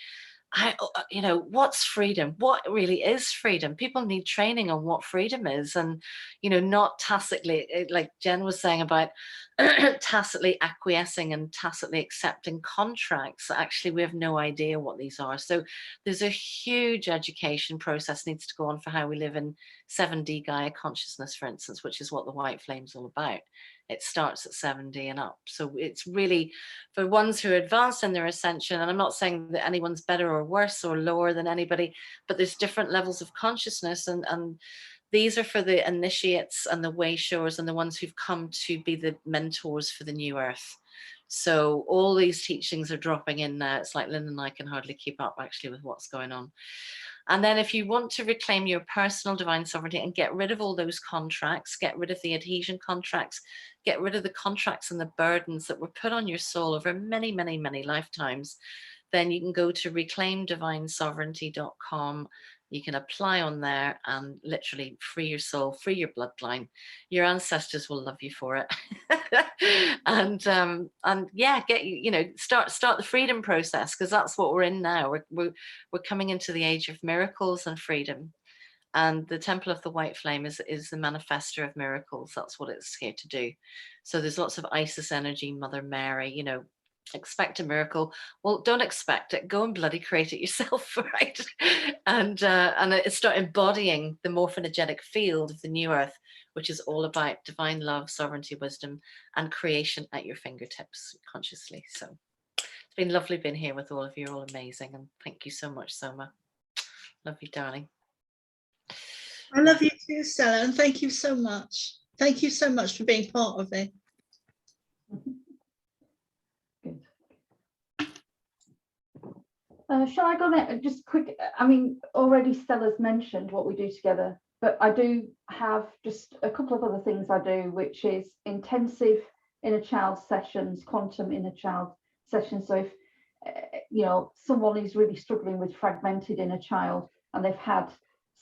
[SPEAKER 2] what's freedom? What really is freedom? People need training on what freedom is, and, not tacitly, like Jen was saying about tacitly acquiescing and tacitly accepting contracts. Actually, we have no idea what these are. So there's a huge education process needs to go on for how we live in 7D Gaia consciousness, for instance, which is what the white flame's all about. It starts at 7D and up. So it's really for ones who are advanced in their ascension. And I'm not saying that anyone's better or worse or lower than anybody, but there's different levels of consciousness, and these are for the initiates and the way showers and the ones who've come to be the mentors for the New Earth. So all these teachings are dropping in now. It's like Lynn and I can hardly keep up actually with what's going on. And then if you want to reclaim your personal divine sovereignty and get rid of all those contracts, get rid of the adhesion contracts, get rid of the contracts and the burdens that were put on your soul over many, many, many lifetimes, then you can go to reclaimdivinesovereignty.com. You can apply on there and literally free your soul, free your bloodline. Your ancestors will love you for it. and yeah, start the freedom process, because that's what we're in now. We're coming into the age of miracles and freedom. And the Temple of the White Flame is the manifester of miracles. That's what it's here to do. So there's lots of Isis energy, Mother Mary, expect a miracle. Well, don't expect it. Go and bloody create it yourself, right? And start embodying the morphogenetic field of the New Earth, which is all about divine love, sovereignty, wisdom, and creation at your fingertips consciously. So it's been lovely being here with all of you. You're all amazing, and thank you so much, Soma. Love you, darling.
[SPEAKER 1] I love you too, Stella, and thank you so much. Thank you so much for being part of it.
[SPEAKER 4] Shall I go there? Just quick, I mean, already Stella's mentioned what we do together, but I do have just a couple of other things I do, which is intensive inner child sessions, quantum inner child sessions. So if, someone is really struggling with fragmented inner child and they've had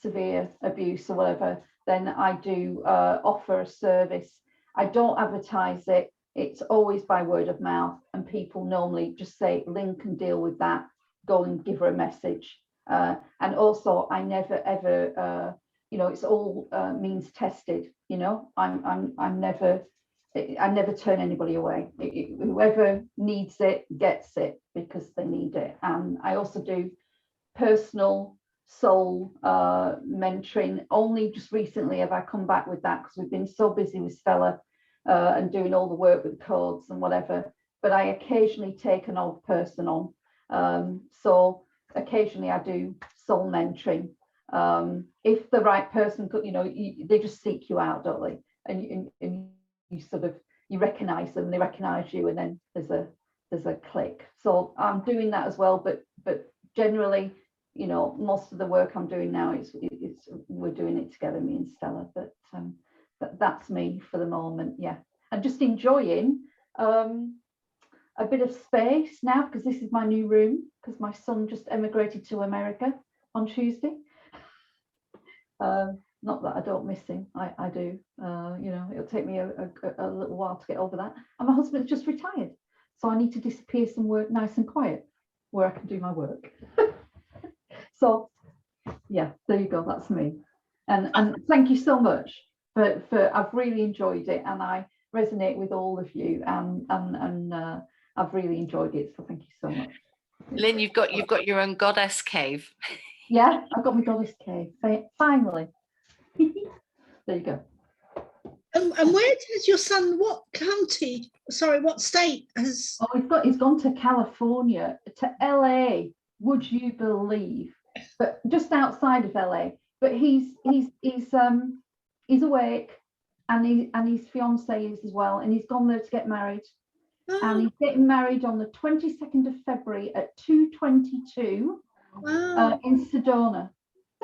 [SPEAKER 4] severe abuse or whatever, then I do offer a service. I don't advertise it. It's always by word of mouth, and people normally just say, Lynn can deal with that. Go and give her a message. And also, I never ever, it's all means tested. I never turn anybody away. Whoever needs it gets it because they need it. And I also do personal soul mentoring. Only just recently have I come back with that, because we've been so busy with Stella and doing all the work with the codes and whatever. But I occasionally take an old person on. So occasionally I do soul mentoring. If the right person could, they just seek you out, don't they? And you sort of, you recognize them, they recognize you, and then there's a click. So I'm doing that as well, but generally, most of the work I'm doing now is we're doing it together, me and Stella. But that's me for the moment, yeah. And just enjoying a bit of space now, because this is my new room, because my son just emigrated to America on Tuesday. Not that I don't miss him, I do. It'll take me a little while to get over that. And my husband's just retired, So I need to disappear somewhere nice and quiet where I can do my work. So yeah, there you go, that's me. And thank you so much for I've really enjoyed it, and I resonate with all of you, and I've really enjoyed it, so thank you so much.
[SPEAKER 2] Lynn, you've got your own goddess cave.
[SPEAKER 4] Yeah, I've got my goddess cave finally. There you go.
[SPEAKER 1] And where does your son, what county, sorry, what state has?
[SPEAKER 4] Oh, he's gone to California, to LA, would you believe? But just outside of LA. But he's awake, and his fiance is as well, and he's gone there to get married. And he's getting married on the 22nd of February at 2:22
[SPEAKER 1] Wow.
[SPEAKER 4] in Sedona.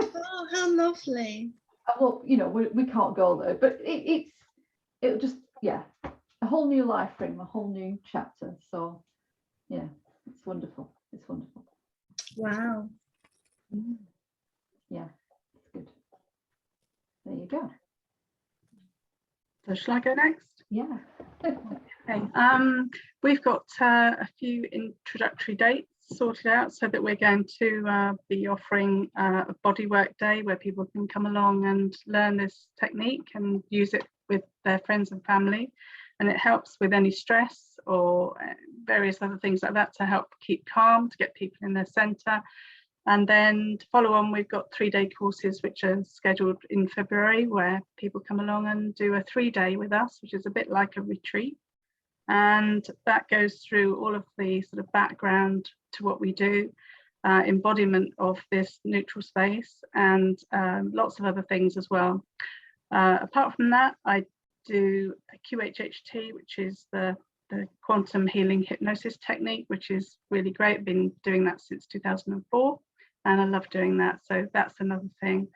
[SPEAKER 1] Oh, how lovely.
[SPEAKER 4] Well, you know, we can't go there, but it'll just, yeah, a whole new life for him, a whole new chapter. So yeah, it's wonderful. It's wonderful.
[SPEAKER 1] Wow.
[SPEAKER 4] Yeah, it's good. There you go.
[SPEAKER 3] So shall I go next?
[SPEAKER 4] Yeah.
[SPEAKER 3] Okay. We've got a few introductory dates sorted out, so that we're going to be offering a bodywork day where people can come along and learn this technique and use it with their friends and family, and it helps with any stress or various other things like that to help keep calm, to get people in their center. And then to follow on, we've got 3-day courses which are scheduled in February, where people come along and do a 3-day with us, which is a bit like a retreat. And that goes through all of the sort of background to what we do, embodiment of this neutral space, and lots of other things as well. Apart from that, I do a QHHT, which is the quantum healing hypnosis technique, which is really great. Been doing that since 2004, and I love doing that. So that's another thing.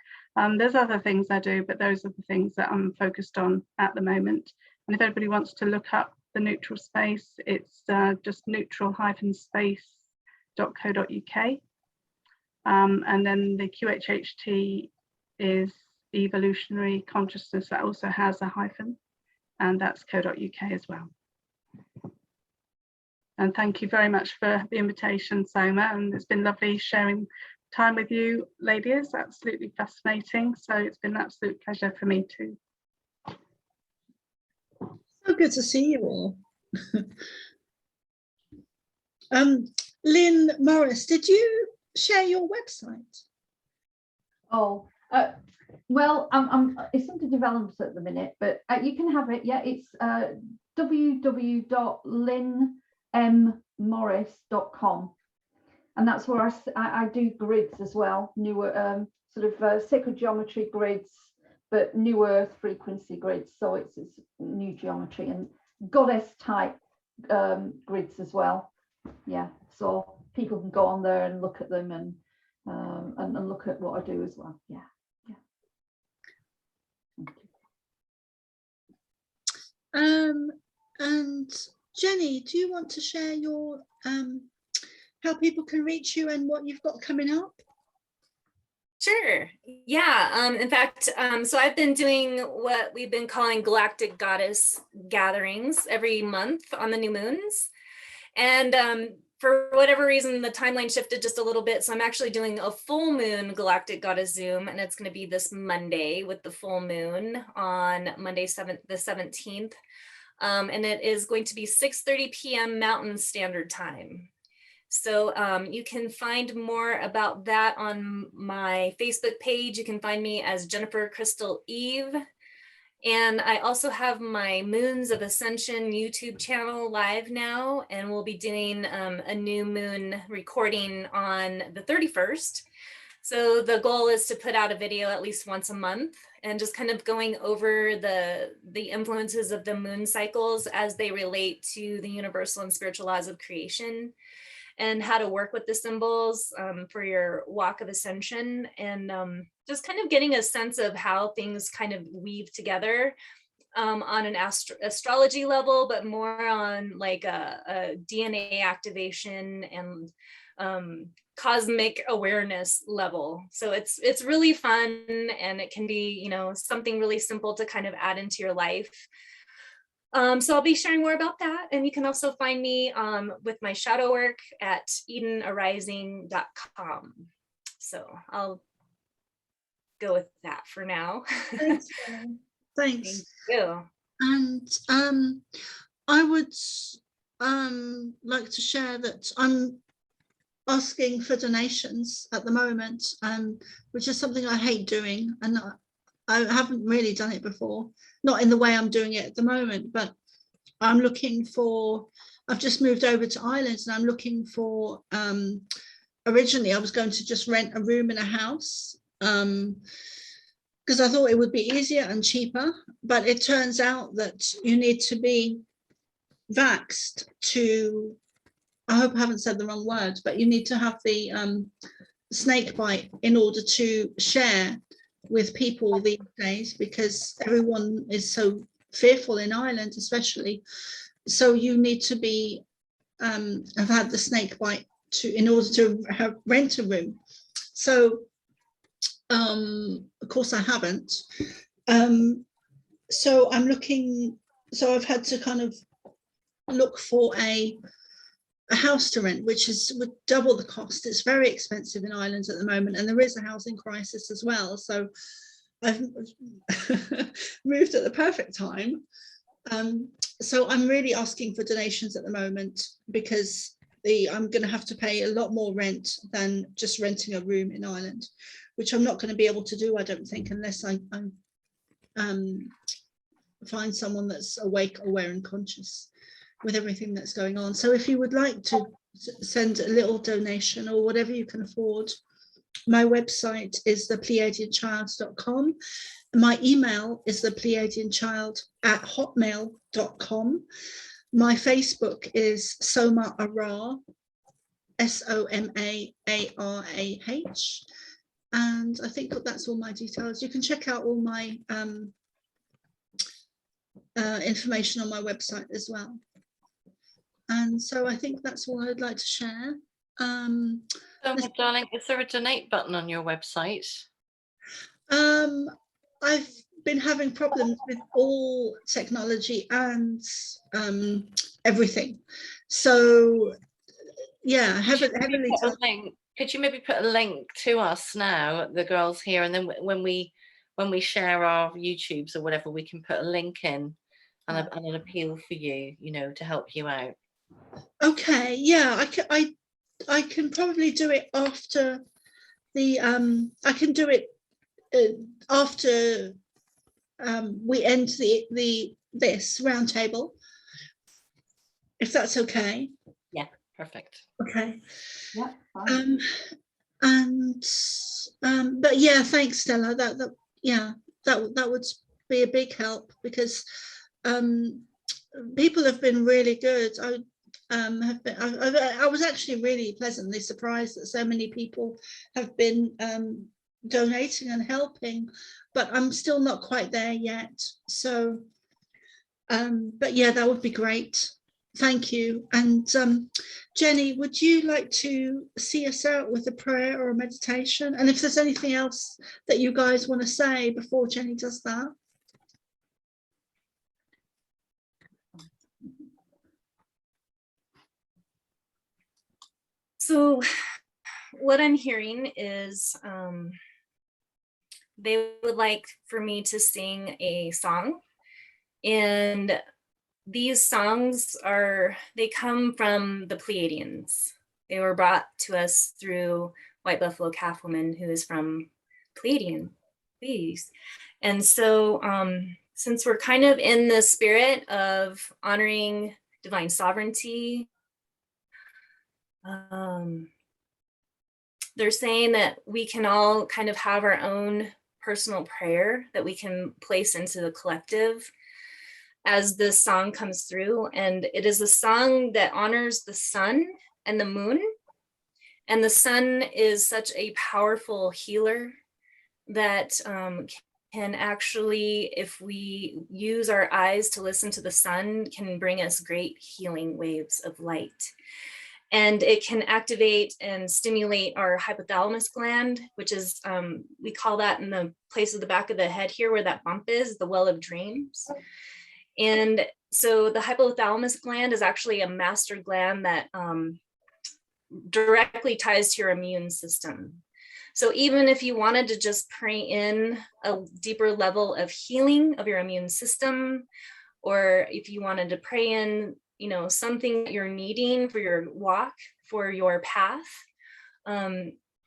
[SPEAKER 3] There's other things I do, but those are the things that I'm focused on at the moment. And if anybody wants to look up the neutral space, it's just neutral-space.co.uk. And then the QHHT is evolutionary consciousness. That also has a hyphen, and that's co.uk as well. And thank you very much for the invitation, Soma, and it's been lovely sharing time with you ladies. Absolutely fascinating. So it's been an absolute pleasure for me too.
[SPEAKER 1] So good to see you all. Lynn Morris, did you share your website?
[SPEAKER 4] Oh, well, it's under development at the minute, but you can have it. Yeah, it's www.lynnmmorris.com, and that's where I do grids as well, newer sort of sacred geometry grids, but new earth frequency grids. So it's new geometry and goddess type grids as well. Yeah, so people can go on there and look at them and look at what I do as well. Yeah.
[SPEAKER 1] And Jenny, do you want to share your how people can reach you and what you've got coming up?
[SPEAKER 5] Sure. Yeah. In fact, so I've been doing what we've been calling Galactic Goddess gatherings every month on the new moons. And for whatever reason, the timeline shifted just a little bit. So I'm actually doing a full moon Galactic Goddess Zoom, and it's going to be this Monday with the full moon on Monday, the 17th. And it is going to be 6:30 p.m. Mountain Standard Time. So you can find more about that on my Facebook page. You can find me as Jennifer Crystal Eve. And I also have my Moons of Ascension YouTube channel live now, and we'll be doing a new moon recording on the 31st. So the goal is to put out a video at least once a month and just kind of going over the influences of the moon cycles as they relate to the universal and spiritual laws of creation, and how to work with the symbols for your walk of ascension, and just kind of getting a sense of how things kind of weave together on an astrology level, but more on like a DNA activation and cosmic awareness level. So it's really fun, and it can be, you know, something really simple to kind of add into your life. So I'll be sharing more about that. And you can also find me with my shadow work at EdenArising.com. So I'll go with that for now.
[SPEAKER 1] Thanks. Thanks.
[SPEAKER 5] Thank you.
[SPEAKER 1] And I would like to share that I'm asking for donations at the moment, which is something I hate doing, and I haven't really done it before, not in the way I'm doing it at the moment, but I'm looking for, I've just moved over to Ireland and I'm looking for, originally I was going to just rent a room in a house, because I thought it would be easier and cheaper, but it turns out that you need to be vaxxed to, I hope I haven't said the wrong words, but you need to have the snake bite in order to share with people these days, because everyone is so fearful in Ireland especially. So you need to be have had the snake bite in order to rent a room. So of course I haven't. So I'm looking, so I've had to kind of look for a house to rent, which would double the cost. It's very expensive in Ireland at the moment, and there is a housing crisis as well. So I've moved at the perfect time. So I'm really asking for donations at the moment, because I'm going to have to pay a lot more rent than just renting a room in Ireland, which I'm not going to be able to do, I don't think, unless I find someone that's awake, aware and conscious with everything that's going on. So if you would like to send a little donation or whatever you can afford, my website is thepleiadianchild.com. My email is thepleiadianchild@hotmail.com. My Facebook is Soma ARah, SOMAARAH. And I think that's all my details. You can check out all my information on my website as well. And so I think that's all I'd like to share.
[SPEAKER 2] So, my darling, is there a donate button on your website?
[SPEAKER 1] I've been having problems with all technology and everything. So yeah, heavily.
[SPEAKER 2] Could you maybe put a link to us now, the girls here, and then when we share our YouTubes or whatever, we can put a link in and an appeal for you, you know, to help you out.
[SPEAKER 1] Okay, yeah, I can probably do it after the I can do it after we end this roundtable, if that's okay.
[SPEAKER 2] Yeah, perfect.
[SPEAKER 1] Okay.
[SPEAKER 4] Yeah, fine.
[SPEAKER 1] But yeah, thanks, Stella. That would be a big help, because people have been really good. I was actually really pleasantly surprised that so many people have been donating and helping, but I'm still not quite there yet. So, but yeah, that would be great. Thank you. And Jenny, would you like to see us out with a prayer or a meditation? And if there's anything else that you guys want to say before Jenny does that.
[SPEAKER 5] So what I'm hearing is they would like for me to sing a song, and these songs they come from the Pleiadians. They were brought to us through White Buffalo Calf Woman, who is from Pleiades. And so since we're kind of in the spirit of honoring divine sovereignty, they're saying that we can all kind of have our own personal prayer that we can place into the collective as this song comes through. And it is a song that honors the sun and the moon. And the sun is such a powerful healer that can actually, if we use our eyes to listen to the sun, can bring us great healing waves of light. And it can activate and stimulate our hypothalamus gland, which is, we call that in the place of the back of the head here where that bump is, the well of dreams. And So the hypothalamus gland is actually a master gland that directly ties to your immune system. So even if you wanted to just pray in a deeper level of healing of your immune system, or if you wanted to pray in, you know, something that you're needing for your walk, for your path,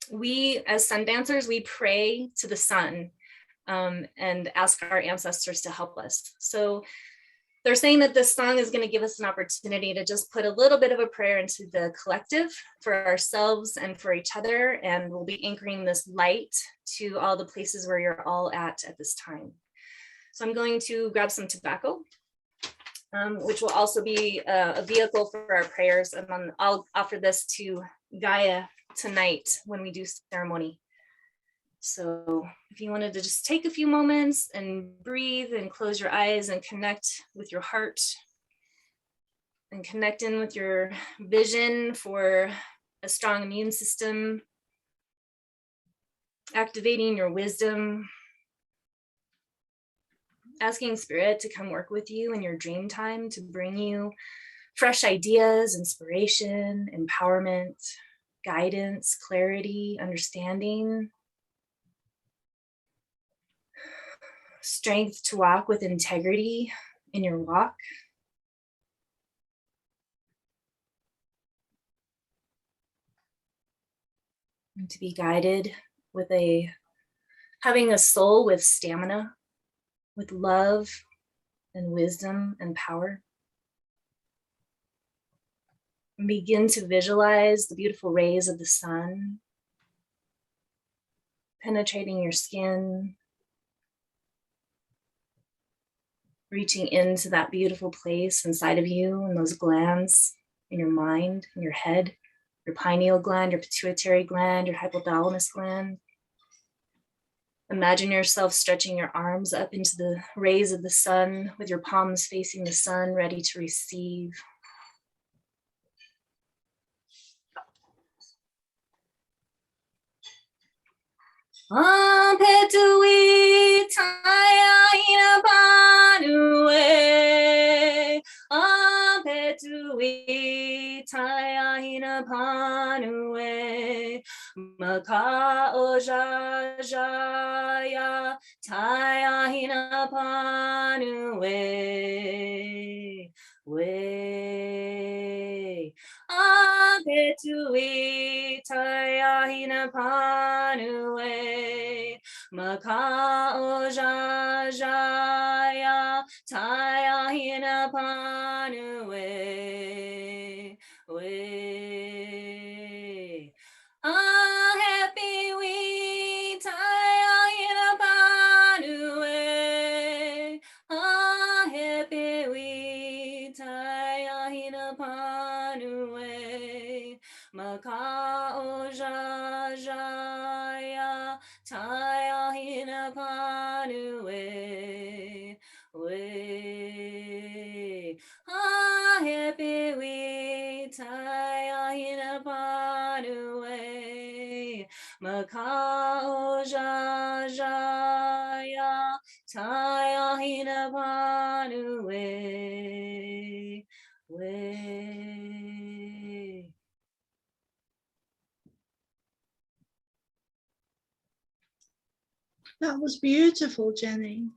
[SPEAKER 5] we as sun dancers, we pray to the sun and ask our ancestors to help us. So they're saying that this song is going to give us an opportunity to just put a little bit of a prayer into the collective for ourselves and for each other. And we'll be anchoring this light to all the places where you're all at this time. So I'm going to grab some tobacco, which will also be a vehicle for our prayers. And then I'll offer this to Gaia tonight when we do ceremony. So if you wanted to just take a few moments and breathe and close your eyes and connect with your heart and connect in with your vision for a strong immune system, activating your wisdom, asking spirit to come work with you in your dream time to bring you fresh ideas, inspiration, empowerment, guidance, clarity, understanding, strength to walk with integrity in your walk. And to be guided with having a soul with stamina, with love and wisdom and power. And begin to visualize the beautiful rays of the sun penetrating your skin, reaching into that beautiful place inside of you and those glands in your mind, in your head, your pineal gland, your pituitary gland, your hypothalamus gland. Imagine yourself stretching your arms up into the rays of the sun with your palms facing the sun, ready to receive. Petui taya ina panue. Petui taya ina panue. Maka ojaya taya ina panue. We. Petui taya ina panue. Maka ojaya taya hina panue. We. Happy we taya hina panue. Happy we taya hina panue. Maka ojaya taya hina panue. We. Happy we taya hina panue. Maka ojaya taya hina panue. We.
[SPEAKER 1] That was beautiful, Jenny.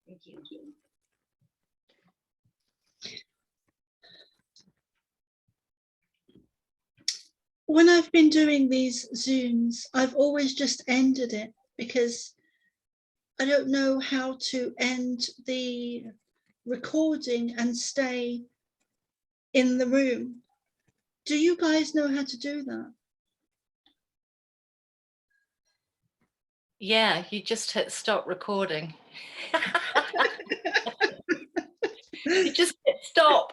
[SPEAKER 5] Thank you.
[SPEAKER 1] When I've been doing these Zooms, I've always just ended it because I don't know how to end the recording and stay in the room. Do you guys know how to do that?
[SPEAKER 2] Yeah, you just hit stop recording. You just hit stop.